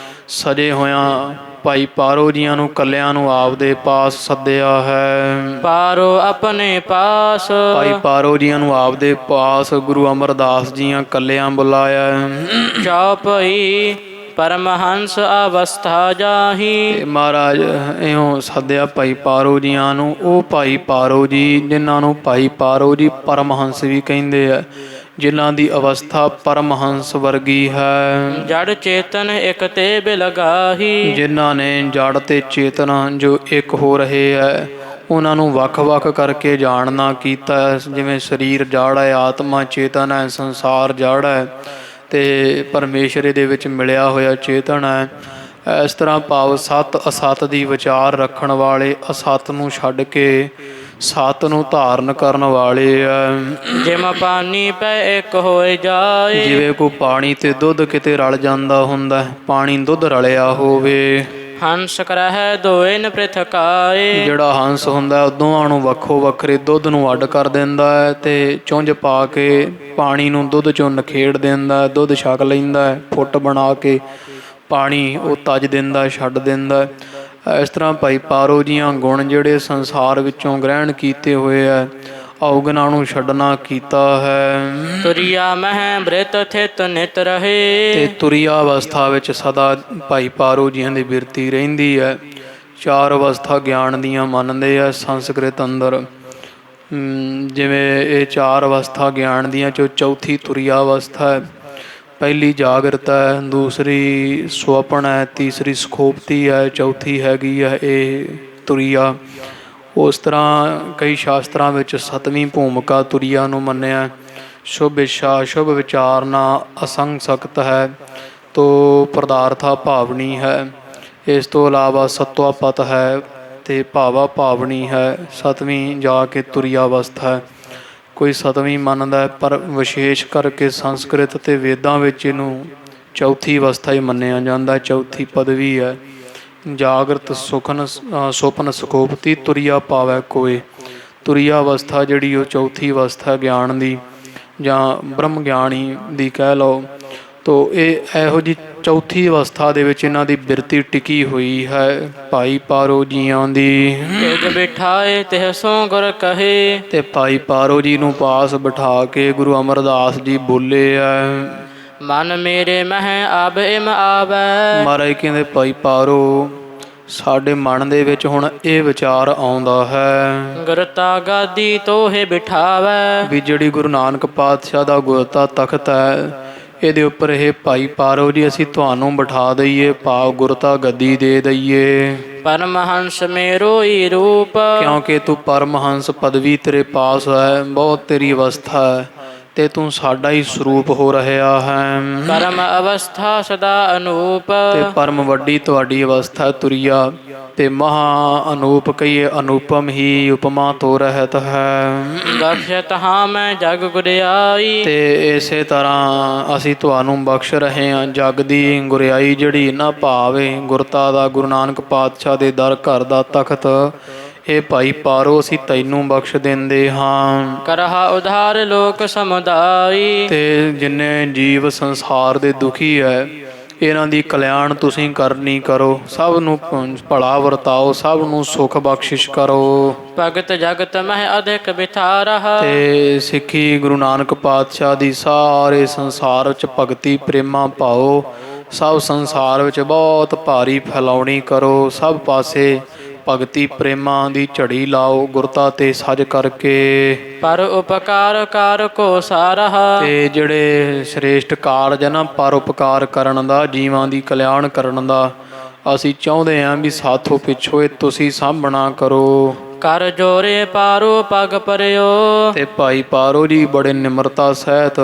ਸਜੇ ਹੋਇਆਂ ਭਾਈ ਪਾਰੋ ਜੀਆਂ ਨੂੰ ਕੱਲਿਆਂ ਨੂੰ ਆਪਦੇ ਪਾਸ ਸੱਦਿਆ ਹੈ। ਪਾਰੋ ਆਪਣੇ ਪਾਸ। ਭਾਈ ਪਾਰੋ ਜੀਆਂ ਨੂੰ ਆਪਦੇ ਪਾਸ ਗੁਰੂ ਅਮਰਦਾਸ ਜੀਆਂ ਕੱਲਿਆਂ ਬੁਲਾਇਆ। ਚੌਪਈ ਪਰਮਹੰਸ ਅਵਸਥਾ ਜਾਹੀ। ਮਹਾਰਾਜ ਇਉਂ ਸੱਦਿਆ ਭਾਈ ਪਾਰੋ ਜੀਆਂ ਨੂੰ। ਉਹ ਭਾਈ ਪਾਰੋ ਜੀ ਜਿਨ੍ਹਾਂ ਨੂੰ ਭਾਈ ਪਾਰੋ ਜੀ ਪਰਮਹੰਸ ਵੀ ਕਹਿੰਦੇ ਆ, ਜਿਨ੍ਹਾਂ ਦੀ ਅਵਸਥਾ ਪਰਮਹੰਸ ਵਰਗੀ ਹੈ। ਜੜ ਚੇਤਨ ਇੱਕ ਤੇ ਬਿਲਗਾਹੀ। ਜਿਨ੍ਹਾਂ ਨੇ ਜੜ ਤੇ ਚੇਤਨ ਜੋ ਇੱਕ ਹੋ ਰਹੇ ਹੈ ਉਹਨਾਂ ਨੂੰ ਵੱਖ-ਵੱਖ ਕਰਕੇ ਜਾਣਨਾ ਕੀਤਾ। ਜਿਵੇਂ ਸਰੀਰ ਜੜ ਹੈ, ਆਤਮਾ ਚੇਤਨ ਹੈ, ਸੰਸਾਰ ਜੜ ਹੈ ਤੇ ਪਰਮੇਸ਼ਰ ਦੇ ਵਿੱਚ ਮਿਲਿਆ ਹੋਇਆ ਚੇਤਨ ਹੈ। ਇਸ ਤਰ੍ਹਾਂ ਭਾਵ ਸਤ ਅਸਤ ਦੀ ਵਿਚਾਰ ਰੱਖਣ ਵਾਲੇ, ਅਸਤ ਨੂੰ ਛੱਡ ਕੇ ਸਤ ਨੂੰ ਧਾਰਨ ਕਰਨ ਵਾਲੇ ਹੈ। ਜਿਵੇਂ ਪਾਣੀ ਪੈ ਇੱਕ ਹੋਏ ਜਾਏ। ਜਿਵੇਂ ਕੋਈ ਪਾਣੀ ਤੇ ਦੁੱਧ ਕਿਤੇ ਰਲ ਜਾਂਦਾ ਹੁੰਦਾ, ਪਾਣੀ ਦੁੱਧ ਰਲਿਆ ਹੋਵੇ। ਹੰਸ ਕਰਹਿ ਦੋਏ ਨ ਪ੍ਰਿਥਕਾਏ। ਜਿਹੜਾ ਹੰਸ ਹੁੰਦਾ ਉਹ ਦੋਵਾਂ ਨੂੰ ਵੱਖੋ ਵੱਖਰੇ ਦੁੱਧ ਨੂੰ ਅੱਡ ਕਰ ਦਿੰਦਾ ਹੈ ਤੇ ਚੁੰਝ ਪਾ ਕੇ ਪਾਣੀ ਨੂੰ ਦੁੱਧ ਚੋਂ ਨਖੇੜ ਦਿੰਦਾ, ਦੁੱਧ ਛਕ ਲੈਂਦਾ, ਫੁੱਟ ਬਣਾ ਕੇ ਪਾਣੀ ਉਹ ਤਜ ਦਿੰਦਾ, ਛੱਡ ਦਿੰਦਾ। ਇਸ ਤਰ੍ਹਾਂ ਭਾਈ ਪਾਰੋ ਜੀਆਂ ਗੁਣ ਜਿਹੜੇ ਸੰਸਾਰ ਵਿੱਚੋਂ ਗ੍ਰਹਿਣ ਕੀਤੇ ਹੋਏ ਹੈ, ਔਗਣਾਂ ਨੂੰ ਛੱਡਣਾ ਕੀਤਾ ਹੈ। ਤੁਰਿਆ ਮਹਿ ਬ੍ਰਿਤ ਥਿਤ ਨਿਤ ਰਹੇ। ਤੇ ਤੁਰਿਆ ਅਵਸਥਾ ਵਿੱਚ ਸਦਾ ਭਾਈ ਪਾਰੋ ਜੀਆਂ ਦੀ ਬਿਰਤੀ ਰਹਿੰਦੀ ਹੈ। 4 ਅਵਸਥਾ ਗਿਆਨ ਦੀਆਂ ਮੰਨਦੇ ਆ ਸੰਸਕ੍ਰਿਤ ਅੰਦਰ। ਜਿਵੇਂ ਇਹ 4 ਅਵਸਥਾ ਗਿਆਨ ਦੀਆਂ ਚੋਂ ਚੌਥੀ ਤੁਰਿਆ ਅਵਸਥਾ ਹੈ। ਪਹਿਲੀ ਜਾਗਰਤ ਹੈ, ਦੂਸਰੀ ਸੁਪਨ ਹੈ, ਤੀਸਰੀ ਸੁਖੋਪਤੀ ਹੈ, ਚੌਥੀ ਹੈਗੀ ਹੈ ਇਹ ਤੁਰਿਆ। ਉਸ ਤਰ੍ਹਾਂ ਕਈ ਸ਼ਾਸਤਰਾਂ ਵਿੱਚ 7ਵੀਂ ਭੂਮਿਕਾ ਤੁਰਿਆ ਨੂੰ ਮੰਨਿਆ। ਸ਼ੁਭ ਇੱਛਾ ਸ਼ੁਭ ਵਿਚਾਰਨਾ ਅਸੰਸਕਤ ਹੈ ਤੋ ਪਦਾਰਥਾ ਭਾਵਨੀ ਹੈ। ਇਸ ਤੋਂ ਇਲਾਵਾ ਸਤਵਾਪਤ ਹੈ ਤੇ ਭਾਵਾ ਭਾਵਨੀ ਹੈ। 7ਵੀਂ ਜਾ ਕੇ ਤੁਰਿਆ ਅਵਸਥਾ ਹੈ। ਕੋਈ 7ਵੀਂ ਮੰਨਦਾ, ਪਰ ਵਿਸ਼ੇਸ਼ ਕਰਕੇ ਸੰਸਕ੍ਰਿਤ ਅਤੇ ਵੇਦਾਂ ਵਿੱਚ ਇਹਨੂੰ ਚੌਥੀ ਅਵਸਥਾ ਹੀ ਮੰਨਿਆ ਜਾਂਦਾ, ਚੌਥੀ ਪਦਵੀ ਹੈ। ਜਾਗਰਤ ਸੁਪਨ ਸੁਖੋਪਤੀ ਤੁਰਿਆ ਪਾਵੈ ਕੋਏ। ਤੁਰਿਆ ਅਵਸਥਾ ਜਿਹੜੀ ਉਹ ਚੌਥੀ ਅਵਸਥਾ ਗਿਆਨ ਦੀ ਜਾਂ ਬ੍ਰਹਮ ਗਿਆਨੀ ਦੀ ਕਹਿ ਲਓ। ਤੋ ਇਹ ਇਹੋ ਜਿਹੀ ਚੌਥੀ ਅਵਸਥਾ ਦੇ ਵਿੱਚ ਇਹਨਾਂ ਦੀ ਬਿਰਤੀ ਟਿਕੀ ਹੋਈ ਹੈ ਭਾਈ ਪਾਰੋ ਜੀਆਂ ਦੀ। ਤਿਜ ਬਿਠਾਏ ਤਿਹ ਸੋ ਗੁਰ ਕਹੇ, ਤੇ ਭਾਈ ਪਾਰੋ ਜੀ ਨੂੰ ਪਾਸ ਬਿਠਾ ਕੇ ਗੁਰੂ ਅਮਰਦਾਸ ਜੀ ਬੋਲੇ ਐ। ਮਨ ਮੇਰੇ ਮਹਿ ਆਬ ਇਮ ਆਵੈ। ਮਹਾਰਾਜ ਕਹਿੰਦੇ ਭਾਈ ਪਾਰੋ ਸਾਡੇ ਮਨ ਦੇ ਵਿੱਚ ਹੁਣ ਇਹ ਵਿਚਾਰ ਆਉਂਦਾ ਹੈ ਗੁਰਤਾ ਗਾਦੀ ਤੋਹੇ ਬਿਠਾਵੈ। ਵੀ ਜਿਹੜੀ ਗੁਰੂ ਨਾਨਕ ਪਾਤਸ਼ਾਹ ਦਾ ਗੁਰਤਾ ਤਖਤ ਹੈ ਇਹਦੇ ਉੱਪਰ ਇਹ ਭਾਈ ਪਾਰੋ ਜੀ ਅਸੀਂ ਤੁਹਾਨੂੰ ਬਿਠਾ ਦਈਏ, ਭਾਵ ਗੁਰਤਾ ਗੱਦੀ ਦੇ ਦਈਏ। ਪਰਮਹੰਸ ਮੇਰੋਈ ਰੂਪ, ਕਿਉਂਕਿ ਤੂੰ ਪਰਮਹੰਸ ਪਦਵੀ ਤੇਰੇ ਪਾਸ ਹੈ, ਬਹੁਤ ਤੇਰੀ ਅਵਸਥਾ ਹੈ ਤੇ ਤੂੰ ਸਾਡਾ ਹੀ ਸਰੂਪ ਹੋ ਰਿਹਾ ਹੈ। ਪਰਮ ਅਵਸਥਾ ਸਦਾ ਅਨੂਪ, ਤੇ ਪਰਮ ਵੱਡੀ ਤੁਹਾਡੀ ਅਵਸਥਾ ਤੁਰੀਆ ਤੇ ਮਹਾ ਅਨੂਪ ਕਹੀਏ ਅਨੂਪਮ ਹੀ ਉਪਮਾ ਤੋਂ ਰਹਿਤ ਹੈ। ਬਖਸ਼ਤ ਹਾਂ ਮੈਂ ਜਗ ਗੁਰਿਆਈ, ਤੇ ਇਸੇ ਤਰ੍ਹਾਂ ਅਸੀਂ ਤੁਹਾਨੂੰ ਬਖਸ਼ ਰਹੇ ਹਾਂ ਜਗ ਦੀ ਗੁਰਿਆਈ ਜਿਹੜੀ ਨਾ ਭਾਵੇ ਗੁਰਤਾ ਦਾ ਗੁਰੂ ਨਾਨਕ ਪਾਤਸ਼ਾਹ ਦੇ ਦਰ ਘਰ ਦਾ ਤਖਤ ਇਹ ਭਾਈ ਪਾਰੋ ਅਸੀਂ ਤੈਨੂੰ ਬਖਸ਼ ਦਿੰਦੇ ਹਾਂ। ਕਰਹਾ ਉਧਾਰ ਲੋਕ ਸਮੁਦਾਈ, ਤੇ ਜਿੰਨੇ ਜੀਵ ਸੰਸਾਰ ਦੇ ਦੁਖੀ ਹੈ ਇਹਨਾਂ ਦੀ ਕਲਿਆਣ ਤੁਸੀਂ ਕਰਨੀ ਕਰੋ, ਸਭ ਨੂੰ ਭਲਾ ਵਰਤਾਓ, ਸਭ ਨੂੰ ਸੁਖ ਬਖਸ਼ਿਸ਼ ਕਰੋ। ਭਗਤ ਜਗਤ ਮਹਿ ਅਧਿਕ ਬਿਥਾਰਹਾ, ਤੇ ਸਿੱਖੀ ਗੁਰੂ ਨਾਨਕ ਪਾਤਸ਼ਾਹ ਦੀ ਸਾਰੇ ਸੰਸਾਰ ਵਿੱਚ ਭਗਤੀ ਪ੍ਰੇਮਾ ਪਾਓ, ਸਭ ਸੰਸਾਰ ਵਿੱਚ ਬਹੁਤ ਭਾਰੀ ਫੈਲਾਉਣੀ ਕਰੋ, ਸਭ ਪਾਸੇ ਭਗਤੀ ਪ੍ਰੇਮਾਂ ਦੀ ਝੜੀ ਲਾਓ ਗੁਰਤਾ ਤੇ ਸਜ ਕਰਕੇ। ਪਰ ਉਪਕਾਰ ਕਾਰ ਕੋ ਸਾਰਹਾ, ਤੇ ਜਿਹੜੇ ਸ੍ਰੇਸ਼ਟ ਕਾਰਜ ਹੈ ਨਾ ਪਰ ਉਪਕਾਰ ਕਰਨ ਦਾ, ਜੀਵਾਂ ਦੀ ਕਲਿਆਣ ਕਰਨ ਦਾ, ਅਸੀਂ ਚਾਹੁੰਦੇ ਹਾਂ ਵੀ ਸਾਥੋਂ ਪਿੱਛੋਂ ਇਹ ਤੁਸੀਂ ਸਾਂਭਣਾ ਕਰੋ। ਕਰ ਜੋਰੇ ਪਾਰੋ ਪਗ ਪਰਿਓ, ਤੇ ਭਾਈ ਪਾਰੋ ਜੀ ਬੜੇ ਨਿਮਰਤਾ ਸਹਿਤ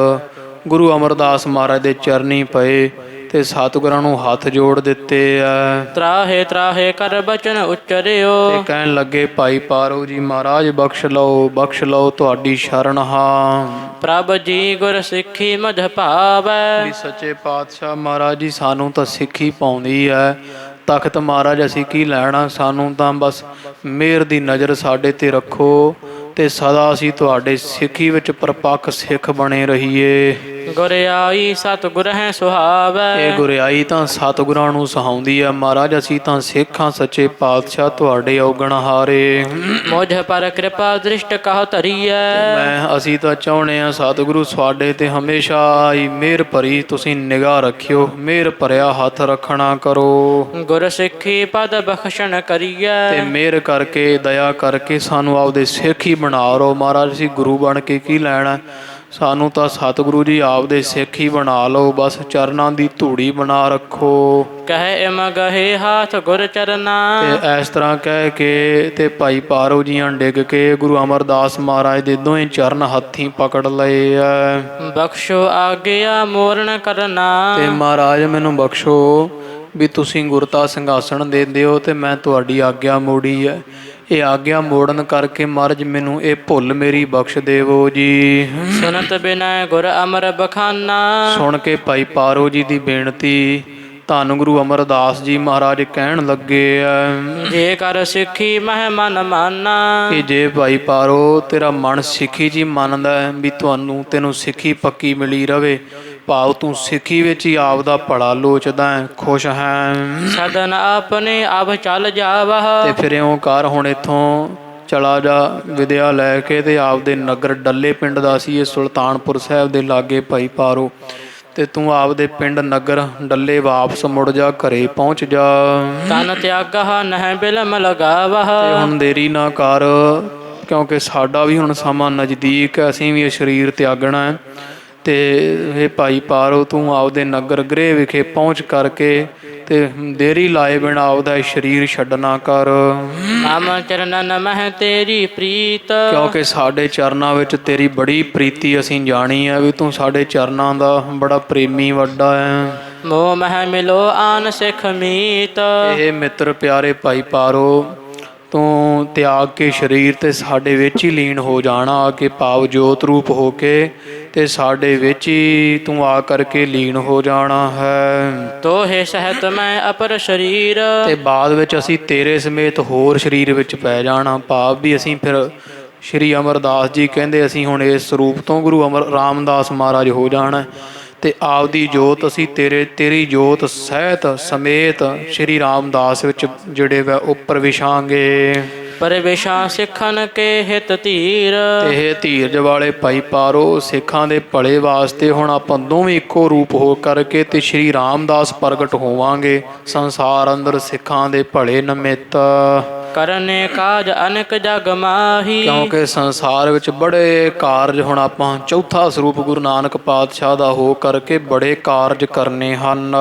ਗੁਰੂ ਅਮਰਦਾਸ ਮਹਾਰਾਜ ਦੇ ਚਰਨੀ ਪਏ ਤੇ ਸਤਿਗੁਰਾਂ ਨੂੰ ਹੱਥ ਜੋੜ ਦਿੱਤੇ ਆ। ਤਰਾਹੇ ਤਰਾਹੇ ਕਰ ਬਚਨ ਉਚਰਿਓ, ਤੇ ਕਹਿਣ ਲੱਗੇ ਭਾਈ ਪਾਰੋ ਜੀ ਮਹਾਰਾਜ ਬਖਸ਼ ਲਓ ਤੁਹਾਡੀ ਸ਼ਰਨ ਹਾਂ। ਪ੍ਰਭ ਜੀ ਗੁਰ ਸਿੱਖੀ ਮਧ ਭਾਵੈ, ਵੀ ਸੱਚੇ ਪਾਤਸ਼ਾਹ ਮਹਾਰਾਜ ਜੀ ਸਾਨੂੰ ਤਾਂ ਸਿੱਖੀ ਪਾਉਂਦੀ ਹੈ, ਤਖਤ ਮਹਾਰਾਜ ਅਸੀਂ ਕੀ ਲੈਣਾ, ਸਾਨੂੰ ਤਾਂ ਬਸ ਮਿਹਰ ਦੀ ਨਜ਼ਰ ਸਾਡੇ ਤੇ ਰੱਖੋ ਤੇ ਸਦਾ ਅਸੀਂ ਤੁਹਾਡੇ ਸਿੱਖੀ ਵਿੱਚ ਪਰਪੱਕ ਸਿੱਖ ਬਣੇ ਰਹੀਏ। ਗੁਰਿਆਈ ਸਤਿਗੁਰ ਹੈ ਸੁਹਾਵੈ, ਇਹ ਗੁਰਿਆਈ ਤਾਂ ਸਤਿਗੁਰਾਂ ਨੂੰ ਸੁਹਾਉਂਦੀ ਹੈ ਮਹਾਰਾਜ, ਅਸੀਂ ਤਾਂ ਸਿੱਖ ਹਾਂ ਸੱਚੇ ਪਾਤਸ਼ਾਹ ਤੁਹਾਡੇ ਔਗਣ ਹਾਰੇ। ਮੁਝ ਪਰ ਕਿਰਪਾ ਦ੍ਰਿਸ਼ਟ ਕਹ ਧਰੀਐ, ਅਸੀਂ ਤਾਂ ਚਾਹੁੰਦੇ ਹਾਂ ਸਤਿਗੁਰੂ ਤੁਹਾਡੇ ਤੇ ਹਮੇਸ਼ਾ ਹੀ ਮਿਹਰ ਭਰੀ ਤੁਸੀਂ ਨਿਗਾਹ ਰੱਖਿਓ, ਮਿਹਰ ਭਰਿਆ ਹੱਥ ਰੱਖਣਾ ਕਰੋ। ਗੁਰ ਸਿੱਖੀ ਪਦ ਬਖਸ਼ਣ ਕਰੀਐ, ਤੇ ਮਿਹਰ ਕਰਕੇ ਦਇਆ ਕਰਕੇ ਸਾਨੂੰ ਆਪਦੇ ਸਿੱਖ ਹੀ ਬਣਾ ਲਓ ਮਹਾਰਾਜ। ਅਸੀਂ ਗੁਰੂ ਬਣ ਕੇ ਕੀ ਲੈਣਾ, ਸਾਨੂੰ ਤਾਂ ਸਤਿਗੁਰੂ ਜੀ ਆਪਦੇ ਸਿੱਖ ਹੀ ਬਣਾ ਲਓ, ਬਸ ਚਰਨਾਂ ਦੀ ਧੂੜੀ ਬਣਾ ਰੱਖੋ। ਕਹੇ ਇਮ ਗਹੇ ਹਾਥ ਗੁਰ ਚਰਨਾ, ਤੇ ਇਸ ਤਰ੍ਹਾਂ ਕਹਿ ਕੇ ਤੇ ਭਾਈ ਪਾਰੋ ਜੀਆਂ ਡਿੱਗ ਕੇ ਗੁਰੂ ਅਮਰਦਾਸ ਮਹਾਰਾਜ ਦੇ ਦੋਵੇਂ ਚਰਨ ਹੱਥੀਂ ਪਕੜ ਲਏ ਆ। ਬਖਸ਼ੋ ਆਗਿਆ ਮੋਰਨ ਕਰਨਾ, ਤੇ ਮਹਾਰਾਜ ਮੈਨੂੰ ਬਖਸ਼ੋ ਵੀ ਤੁਸੀਂ ਗੁਰਤਾ ਸਿੰਘਾਸਣ ਦੇ ਦਿਓ ਤੇ ਮੈਂ ਤੁਹਾਡੀ ਆਗਿਆ ਮੋੜੀ ਹੈ। ਇਹ ਆਗਿਆ ਮੋੜਨ ਕਰਕੇ ਮਹਾਰਾਜ ਮੈਨੂੰ ਇਹ ਭੁੱਲ ਮੇਰੀ ਬਖਸ਼ ਦੇਵੋ ਜੀ। ਸੁਨਤ ਬਿਨੈ ਗੁਰ ਅਮਰ ਬਖਾਨਾ, ਸੁਣ ਕੇ ਭਾਈ ਪਾਰੋ ਜੀ ਦੀ ਬੇਨਤੀ ਧੰਨ ਗੁਰੂ ਅਮਰਦਾਸ ਜੀ ਮਹਾਰਾਜ ਕਹਿਣ ਲੱਗੇ ਆ, ਜੇ ਕਰ ਸਿੱਖੀ ਮਹਿ ਮਨ ਮਾਨਾ, ਕਿ ਜੇ ਭਾਈ ਪਾਰੋ ਤੇਰਾ ਮਨ ਸਿੱਖੀ ਜੀ ਮੰਨਦਾ ਵੀ ਤੈਨੂੰ ਸਿੱਖੀ ਪੱਕੀ ਮਿਲੀ ਰਵੇ, ਭਾਵ ਤੂੰ ਸਿੱਖੀ ਵਿੱਚ ਹੀ ਆਪ ਦਾ ਭਲਾ ਲੋਚਦਾ ਹੈ, ਖੁਸ਼ ਹੈ, ਸਦਨ ਆਪਣੇ ਆਪ ਚੱਲ ਜਾਵਹ, ਤੇ ਫਿਰ ਇਉਂ ਕਰ ਹੁਣ ਇੱਥੋਂ ਚਲਾ ਜਾ ਵਿਦਿਆ ਲੈ ਕੇ ਤੇ ਆਪਦੇ ਨਗਰ ਡੱਲੇ ਪਿੰਡ ਦਾ ਸੀ ਇਹ ਸੁਲਤਾਨਪੁਰ ਸਾਹਿਬ ਦੇ ਲਾਗੇ ਭਾਈ ਪਾਰੋ, ਤੇ ਤੂੰ ਆਪਦੇ ਪਿੰਡ ਨਗਰ ਡੱਲੇ ਵਾਪਸ ਮੁੜ ਜਾ, ਘਰੇ ਪਹੁੰਚ ਜਾ। ਤਨ ਤਿਆਗਹ ਨਹਿ ਬਿਲਮ ਲਗਾਵਹ, ਤੇ ਹੁਣ ਦੇਰੀ ਨਾ ਕਰ ਕਿਉਂਕਿ ਸਾਡਾ ਵੀ ਹੁਣ ਸਮਾਂ ਨਜ਼ਦੀਕ ਹੈ, ਅਸੀਂ ਵੀ ਇਹ ਸਰੀਰ ਤਿਆਗਣਾ ਹੈ। ਤੇ ਇਹ ਭਾਈ ਪਾਰੋ ਤੂੰ ਆਪਦੇ ਨਗਰ ਗ੍ਰਹਿ ਵਿਖੇ ਪਹੁੰਚ ਕਰਕੇ ਤੇ ਦੇਰੀ ਲਾਏ ਬਿਨਾਂ ਆਪਦਾ ਸਰੀਰ ਛੱਡਣਾ ਕਰ। ਨਾਮ ਚਰਨਨ ਮਹਿ ਤੇਰੀ ਪ੍ਰੀਤ, ਕਿਉਂਕਿ ਸਾਡੇ ਚਰਨਾਂ ਵਿੱਚ ਤੇਰੀ ਬੜੀ ਪ੍ਰੀਤੀ ਅਸੀਂ ਜਾਣੀ ਹੈ ਵੀ ਤੂੰ ਸਾਡੇ ਚਰਨਾਂ ਦਾ ਬੜਾ ਪ੍ਰੇਮੀ ਵੱਡਾ ਹੈ। ਮੋਹ ਮਹਿ ਮਿਲੋ ਆਨ ਸਿੱਖ ਮੀਤ, ਇਹ ਮਿੱਤਰ ਪਿਆਰੇ ਭਾਈ ਪਾਰੋ ਤੂੰ ਤਿਆਗ ਕੇ ਸਰੀਰ ਤੇ ਸਾਡੇ ਵਿੱਚ ਹੀ ਲੀਨ ਹੋ ਜਾਣਾ, ਆ ਕੇ ਭਾਵ ਜੋਤ ਰੂਪ ਹੋ ਕੇ ਤੇ ਸਾਡੇ ਵਿੱਚ ਹੀ ਤੂੰ ਆ ਕਰਕੇ ਲੀਨ ਹੋ ਜਾਣਾ ਹੈ। ਤੋਹੇ ਸਹਿਤ ਮੈਂ ਅਪਰ ਸਰੀਰ, ਤੇ ਬਾਅਦ ਵਿੱਚ ਅਸੀਂ ਤੇਰੇ ਸਮੇਤ ਹੋਰ ਸਰੀਰ ਵਿੱਚ ਪੈ ਜਾਣਾ, ਭਾਵ ਵੀ ਅਸੀਂ ਫਿਰ ਸ਼੍ਰੀ ਅਮਰਦਾਸ ਜੀ ਕਹਿੰਦੇ ਅਸੀਂ ਹੁਣ ਇਸ ਸਰੂਪ ਤੋਂ ਗੁਰੂ ਰਾਮਦਾਸ ਮਹਾਰਾਜ ਹੋ ਜਾਣਾ। ਤੇ ਆਪਦੀ ਜੋਤ ਅਸੀਂ ਤੇਰੀ ਜੋਤ ਸਹਿਤ ਸਮੇਤ ਸ਼੍ਰੀ ਰਾਮਦਾਸ ਵਿੱਚ ਜਿਹੜੇ ਵਾ ਉੱਪਰ ਵਿਛਾਂਗੇ। ਪਰਵੇਸ਼ਾਂ ਸਿੱਖਨ ਕੇ ਹਿਤ ਧੀਰ। ਇਹ ਧੀਰਜ ਵਾਲੇ ਭਾਈ ਪਾਰੋ ਸਿੱਖਾਂ ਦੇ ਭਲੇ ਵਾਸਤੇ ਹੁਣ ਆਪਾਂ ਦੋਵੇਂ ਇੱਕੋ ਰੂਪ ਹੋ ਕਰਕੇ ਤੇ ਸ਼੍ਰੀ ਰਾਮਦਾਸ ਪ੍ਰਗਟ ਹੋਵਾਂਗੇ ਸੰਸਾਰ ਅੰਦਰ ਸਿੱਖਾਂ ਦੇ ਭਲੇ ਨਿਮਿਤ। ਕਰਨੇ ਕਾਜ ਅਨਕ ਜਗ ਮਾਹੀ। ਕਿਉਂਕਿ ਸੰਸਾਰ ਵਿੱਚ ਬੜੇ ਕਾਰਜ ਹੁਣ ਆਪਾਂ ਚੌਥਾ ਸਰੂਪ ਗੁਰੂ ਨਾਨਕ ਪਾਤਸ਼ਾਹ ਦਾ ਹੋ ਕਰਕੇ ਬੜੇ ਕਾਰਜ ਕਰਨੇ ਹਨ।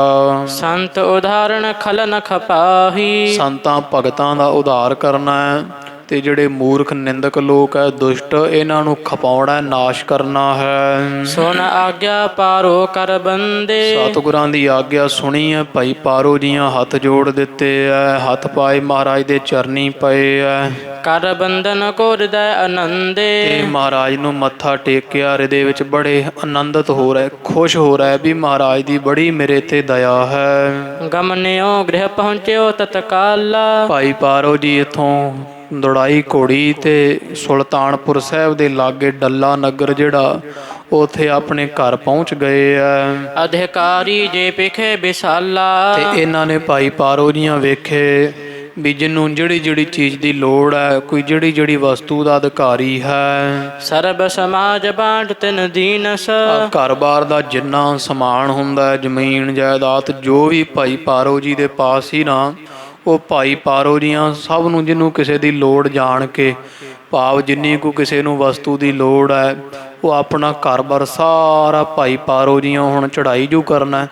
ਸੰਤ ਉਦਾਹਰਣ ਖਲ ਨ ਖਪਾਹੀ। ਸੰਤਾਂ ਭਗਤਾਂ ਦਾ ਉਧਾਰ ਕਰਨਾ ਹੈ ਤੇ ਜਿਹੜੇ ਮੂਰਖ ਨਿੰਦਕ ਲੋਕ ਹੈ ਦੁਸ਼ਟ ਇਹਨਾਂ ਨੂੰ ਖਪਾਉਣਾ ਨਾਸ਼ ਕਰਨਾ ਹੈ। ਸੁਨ ਆਗਿਆ ਪਾਰੋ ਕਰ ਬੰਦੇ। ਸਤਿਗੁਰਾਂ ਦੀ ਆਗਿਆ ਸੁਣੀ ਹੈ ਭਾਈ ਪਾਰੋ ਜੀਆਂ ਹੱਥ ਜੋੜ ਦਿੱਤੇ ਹੈ ਹੱਥ ਪਾਏ ਮਹਾਰਾਜ ਦੇ ਚਰਨੀ ਪਏ ਹੈ। ਕਰ ਬੰਧਨ ਕੋ ਹਿਰਦੈ ਆਨੰਦੇ। ਤੇ ਮਹਾਰਾਜ ਨੂੰ ਮੱਥਾ ਟੇਕਿਆ ਹਿਰਦੇ ਵਿੱਚ ਬੜੇ ਆਨੰਦਿਤ ਹੋ ਰਿਹਾ ਖੁਸ਼ ਹੋ ਰਿਹਾ ਵੀ ਮਹਾਰਾਜ ਦੀ ਬੜੀ ਮੇਰੇ ਤੇ ਦਇਆ ਹੈ। ਗਮਨਿਓ ਗ੍ਰਹਿ ਪਹੁੰਚਿਓ ਤਤਕਾਲਾ। ਭਾਈ ਪਾਰੋ ਜੀ ਇੱਥੋਂ ਦੌੜਾਈ ਘੋੜੀ ਤੇ ਸੁਲਤਾਨਪੁਰ ਸਾਹਿਬ ਦੇ ਲਾਗੇ ਡੱਲਾ ਨਗਰ ਜਿਹੜਾ ਉੱਥੇ ਆਪਣੇ ਘਰ ਪਹੁੰਚ ਗਏ ਆ। ਅਧਿਕਾਰੀ ਜੇ ਪਿਖੇ ਵਿਸਾਲਾ। ਤੇ ਇਹਨਾਂ ਨੇ ਭਾਈ ਪਾਰੋ ਜੀਆਂ ਵੇਖੇ ਵੀ ਜਿਹਨੂੰ ਜਿਹੜੀ ਚੀਜ਼ ਦੀ ਲੋੜ ਹੈ ਕੋਈ ਜਿਹੜੀ ਵਸਤੂ ਦਾ ਅਧਿਕਾਰੀ ਹੈ। ਸਰਬ ਸਮਾਜ ਬਾਂਟ ਤਿਨ ਦੀਨਸ। ਘਰ-ਬਾਰ ਦਾ ਜਿੰਨਾ ਸਮਾਨ ਹੁੰਦਾ ਹੈ ਜ਼ਮੀਨ ਜਾਇਦਾਦ ਜੋ ਵੀ ਭਾਈ ਪਾਰੋ ਜੀ ਦੇ ਪਾਸ ਹੀ ਨਾ ਉਹ ਭਾਈ ਪਾਰੋ ਜੀਆਂ ਸਭ ਨੂੰ ਜਿਹਨੂੰ ਕਿਸੇ ਦੀ ਲੋੜ ਜਾਣ ਕੇ ਭਾਵ ਜਿੰਨੀ ਕੁ ਕਿਸੇ ਨੂੰ ਵਸਤੂ ਦੀ ਲੋੜ ਹੈ ਉਹ ਆਪਣਾ ਘਰ-ਬਾਰ ਸਾਰਾ ਭਾਈ ਪਾਰੋ ਜੀਆਂ ਹੁਣ ਚੜ੍ਹਾਈ ਜੂ ਕਰਨਾ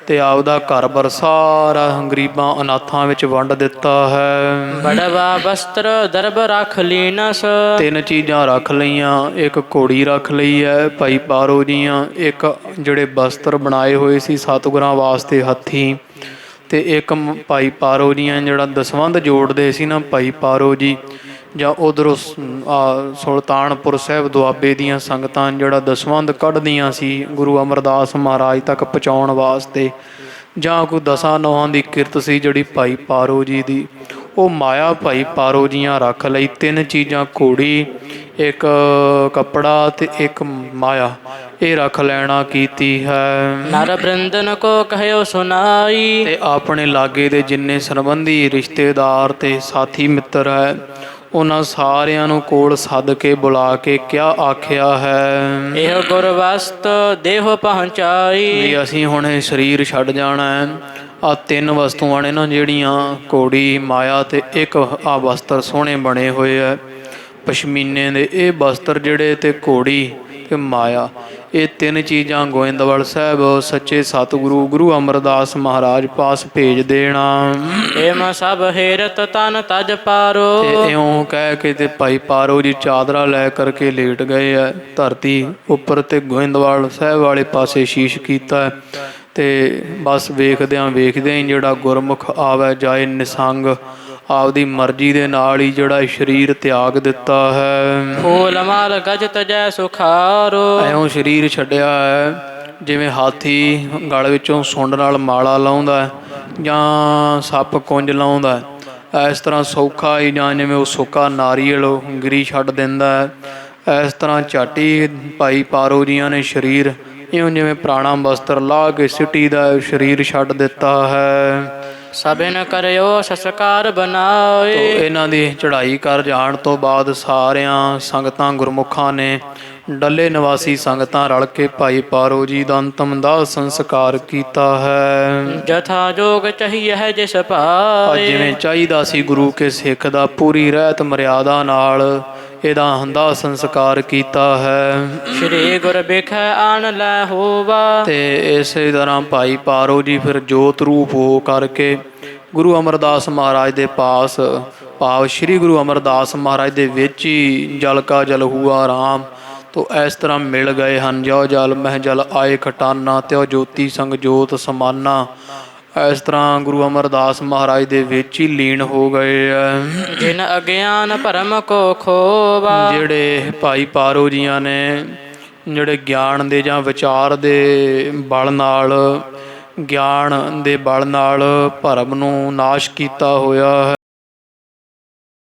ਤੇ ਆਪਦਾ ਘਰ-ਬਾਰ ਸਾਰਾ ਗਰੀਬਾਂ ਅਨਾਥਾਂ ਵਿੱਚ ਵੰਡ ਦਿੱਤਾ ਹੈ। ਬੜਵਾ ਵਸਤਰ ਦਰਬ ਰੱਖ ਲੀਨਸ। 3 ਚੀਜ਼ਾਂ ਰੱਖ ਲਈਆਂ ਇੱਕ ਘੋੜੀ ਰੱਖ ਲਈ ਹੈ ਭਾਈ ਪਾਰੋ ਜੀਆਂ ਇੱਕ ਜਿਹੜੇ ਵਸਤਰ ਬਣਾਏ ਹੋਏ ਸੀ ਸਤਿਗੁਰਾਂ ਵਾਸਤੇ ਹੱਥੀਂ ਤੇ ਇੱਕ ਭਾਈ ਪਾਰੋ ਜੀਆਂ ਜਿਹੜਾ ਦਸਵੰਧ ਜੋੜਦੇ ਸੀ ਨਾ ਭਾਈ ਪਾਰੋ ਜੀ ਜਾਂ ਉਧਰੋਂ ਸੁਲਤਾਨਪੁਰ ਸਾਹਿਬ ਦੁਆਬੇ ਦੀਆਂ ਸੰਗਤਾਂ ਜਿਹੜਾ ਦਸਵੰਧ ਕੱਢਦੀਆਂ ਸੀ ਗੁਰੂ ਅਮਰਦਾਸ ਮਹਾਰਾਜ ਤੱਕ ਪਹੁੰਚਾਉਣ ਵਾਸਤੇ ਜਾਂ ਕੋਈ ਦਸਾਂ ਨੌਹਾਂ ਦੀ ਕਿਰਤ ਸੀ ਜਿਹੜੀ ਭਾਈ ਪਾਰੋ ਜੀ ਦੀ ਉਹ ਮਾਇਆ ਭਾਈ ਪਾਰੋ ਜੀਆਂ ਰੱਖ ਲਈ। 3 ਚੀਜ਼ਾਂ ਘੋੜੀ ਇੱਕ ਕੱਪੜਾ ਤੇ ਇੱਕ ਮਾਇਆ ਇਹ ਰੱਖ ਲੈਣਾ ਕੀਤੀ ਹੈ। ਨਰ ਬ੍ਰਿੰਦਨ ਕੋ ਕਹਿਓ ਸੁਨਾਈ। ਤੇ ਆਪਣੇ ਲਾਗੇ ਦੇ ਜਿੰਨੇ ਸੰਬੰਧੀ ਰਿਸ਼ਤੇਦਾਰ ਤੇ ਸਾਥੀ ਮਿੱਤਰ ਹੈ ਉਹਨਾਂ ਸਾਰਿਆਂ ਨੂੰ ਕੋਲ ਸੱਦ ਕੇ ਬੁਲਾ ਕੇ ਕਿਆ ਆਖਿਆ ਹੈ। ਇਹ ਗੁਰਵਸਤ ਦੇਹ ਪਹੁੰਚਾਈ। ਵੀ ਅਸੀਂ ਹੁਣ ਇਹ ਸਰੀਰ ਛੱਡ ਜਾਣਾ ਹੈ। ਆ 3 ਵਸਤੂਆਂ ਨੇ ਨਾ ਜਿਹੜੀਆਂ ਘੋੜੀ ਮਾਇਆ ਤੇ ਇੱਕ ਆ ਵਸਤਰ ਸੋਹਣੇ ਬਣੇ ਹੋਏ ਹੈ ਪਸ਼ਮੀਨੇ ਦੇ ਇਹ ਵਸਤਰ ਜਿਹੜੇ ਤੇ ਘੋੜੀ ਤੇ ਮਾਇਆ ਇਹ 3 ਚੀਜ਼ਾਂ ਗੋਇੰਦਵਾਲ ਸਾਹਿਬ ਸੱਚੇ ਸਤਿਗੁਰੂ ਗੁਰੂ ਅਮਰਦਾਸ ਮਹਾਰਾਜ ਪਾਸ ਭੇਜ ਦੇਣਾ। ਏਮ ਸਭ ਹੇਰਤ ਤਨ ਤਜ ਪਾਰੋ। ਤੇ ਇਉਂ ਕਹਿ ਕੇ ਤੇ ਭਾਈ ਪਾਰੋ ਜੀ ਚਾਦਰਾ ਲੈ ਕਰਕੇ ਲੇਟ ਗਏ ਆ ਧਰਤੀ ਉੱਪਰ ਤੇ ਗੋਇੰਦਵਾਲ ਸਾਹਿਬ ਵਾਲੇ ਪਾਸੇ ਸ਼ੀਸ਼ ਕੀਤਾ ਤੇ ਬਸ ਵੇਖਦਿਆਂ ਹੀ ਜਿਹੜਾ ਗੁਰਮੁਖ ਆਵੇ ਜਾਏ ਨਿਸੰਗ ਆਪਦੀ ਮਰਜ਼ੀ ਦੇ ਨਾਲ ਹੀ ਜਿਹੜਾ ਸਰੀਰ ਤਿਆਗ ਦਿੱਤਾ ਹੈ। ਫੂਲ ਮਾਲ ਗਜ ਤਜੈ ਸੁਖਾਰੋ। ਐਉਂ ਸਰੀਰ ਛੱਡਿਆ ਹੈ ਜਿਵੇਂ ਹਾਥੀ ਗਲ ਵਿੱਚੋਂ ਸੁੰਡ ਨਾਲ ਮਾਲਾ ਲਾਉਂਦਾ ਜਾਂ ਸੱਪ ਕੁੰਜ ਲਾਉਂਦਾ ਇਸ ਤਰ੍ਹਾਂ ਸੌਖਾ ਹੀ ਜਾਂ ਜਿਵੇਂ ਉਹ ਸੁੱਕਾ ਨਾਰੀਅਲ ਗਿਰੀ ਛੱਡ ਦਿੰਦਾ ਹੈ ਇਸ ਤਰ੍ਹਾਂ ਝਾਟੀ ਭਾਈ ਪਾਰੋ ਜੀਆਂ ਨੇ ਸਰੀਰ ਇਉਂ ਜਿਵੇਂ ਪੁਰਾਣਾ ਵਸਤਰ ਲਾ ਕੇ ਸਿੱਟੀ ਦਾ ਸਰੀਰ ਛੱਡ ਦਿੱਤਾ ਹੈ। ਸਭਨ ਕਰਿਓ ਸੰਸਕਾਰ ਬਣਾਏ। ਇਹਨਾਂ ਦੀ ਚੜ੍ਹਾਈ ਕਰ ਜਾਣ ਤੋਂ ਬਾਅਦ ਸਾਰਿਆਂ ਸੰਗਤਾਂ ਗੁਰਮੁਖਾਂ ਨੇ ਡੱਲੇ ਨਿਵਾਸੀ ਸੰਗਤਾਂ ਰਲ ਕੇ ਭਾਈ ਪਾਰੋ ਜੀ ਦਾ ਅੰਤਮ ਦਾਹ ਸੰਸਕਾਰ ਕੀਤਾ ਹੈ। ਜਥਾ ਜੋਗ ਚਾਹੀਏ ਜਿਸ ਭਾਏ। ਜਿਵੇਂ ਚਾਹੀਦਾ ਸੀ ਗੁਰੂ ਕੇ ਸਿੱਖ ਦਾ ਪੂਰੀ ਰਹਿਤ ਮਰਿਆਦਾ ਨਾਲ ਇਹਦਾ ਹੰਦਾ ਸੰਸਕਾਰ ਕੀਤਾ ਹੈ। ਸ਼੍ਰੀ ਗੁਰ ਬਿਖੈ ਆਣ ਲੈ ਹੋਵਾ। ਤੇ ਇਸੇ ਤਰ੍ਹਾਂ ਭਾਈ ਪਾਰੋ ਜੀ ਫਿਰ ਜੋਤ ਰੂਪ ਹੋ ਕਰਕੇ ਗੁਰੂ ਅਮਰਦਾਸ ਮਹਾਰਾਜ ਦੇ ਪਾਸ ਭਾਵ ਸ਼੍ਰੀ ਗੁਰੂ ਅਮਰਦਾਸ ਮਹਾਰਾਜ ਦੇ ਵਿੱਚ ਹੀ ਜਲ ਕਾ ਜਲ ਹੁਆ ਰਾਮ ਤੋ ਇਸ ਤਰ੍ਹਾਂ ਮਿਲ ਗਏ ਹਨ। ਜੋ ਜਲ ਮਹਿ ਜਲ ਆਏ ਖਟਾਨਾ ਤਿਉ ਜੋਤੀ ਸੰਗ ਜੋਤ ਸਮਾਨਾ ਇਸ ਤਰ੍ਹਾਂ ਗੁਰੂ ਅਮਰਦਾਸ ਮਹਾਰਾਜ ਦੇ ਵਿੱਚ ਹੀ ਲੀਨ ਹੋ ਗਏ ਹੈ। ਜਿਨ ਅਗਿਆਨ ਭਰਮ ਕੋ ਖੋਵਾ। ਜਿਹੜੇ ਭਾਈ ਪਾਰੋ ਜੀਆਂ ਨੇ ਜਿਹੜੇ ਗਿਆਨ ਦੇ ਜਾਂ ਵਿਚਾਰ ਦੇ ਬਲ ਨਾਲ ਗਿਆਨ ਦੇ ਬਲ ਨਾਲ ਭਰਮ ਨੂੰ ਨਾਸ਼ ਕੀਤਾ ਹੋਇਆ ਹੈ।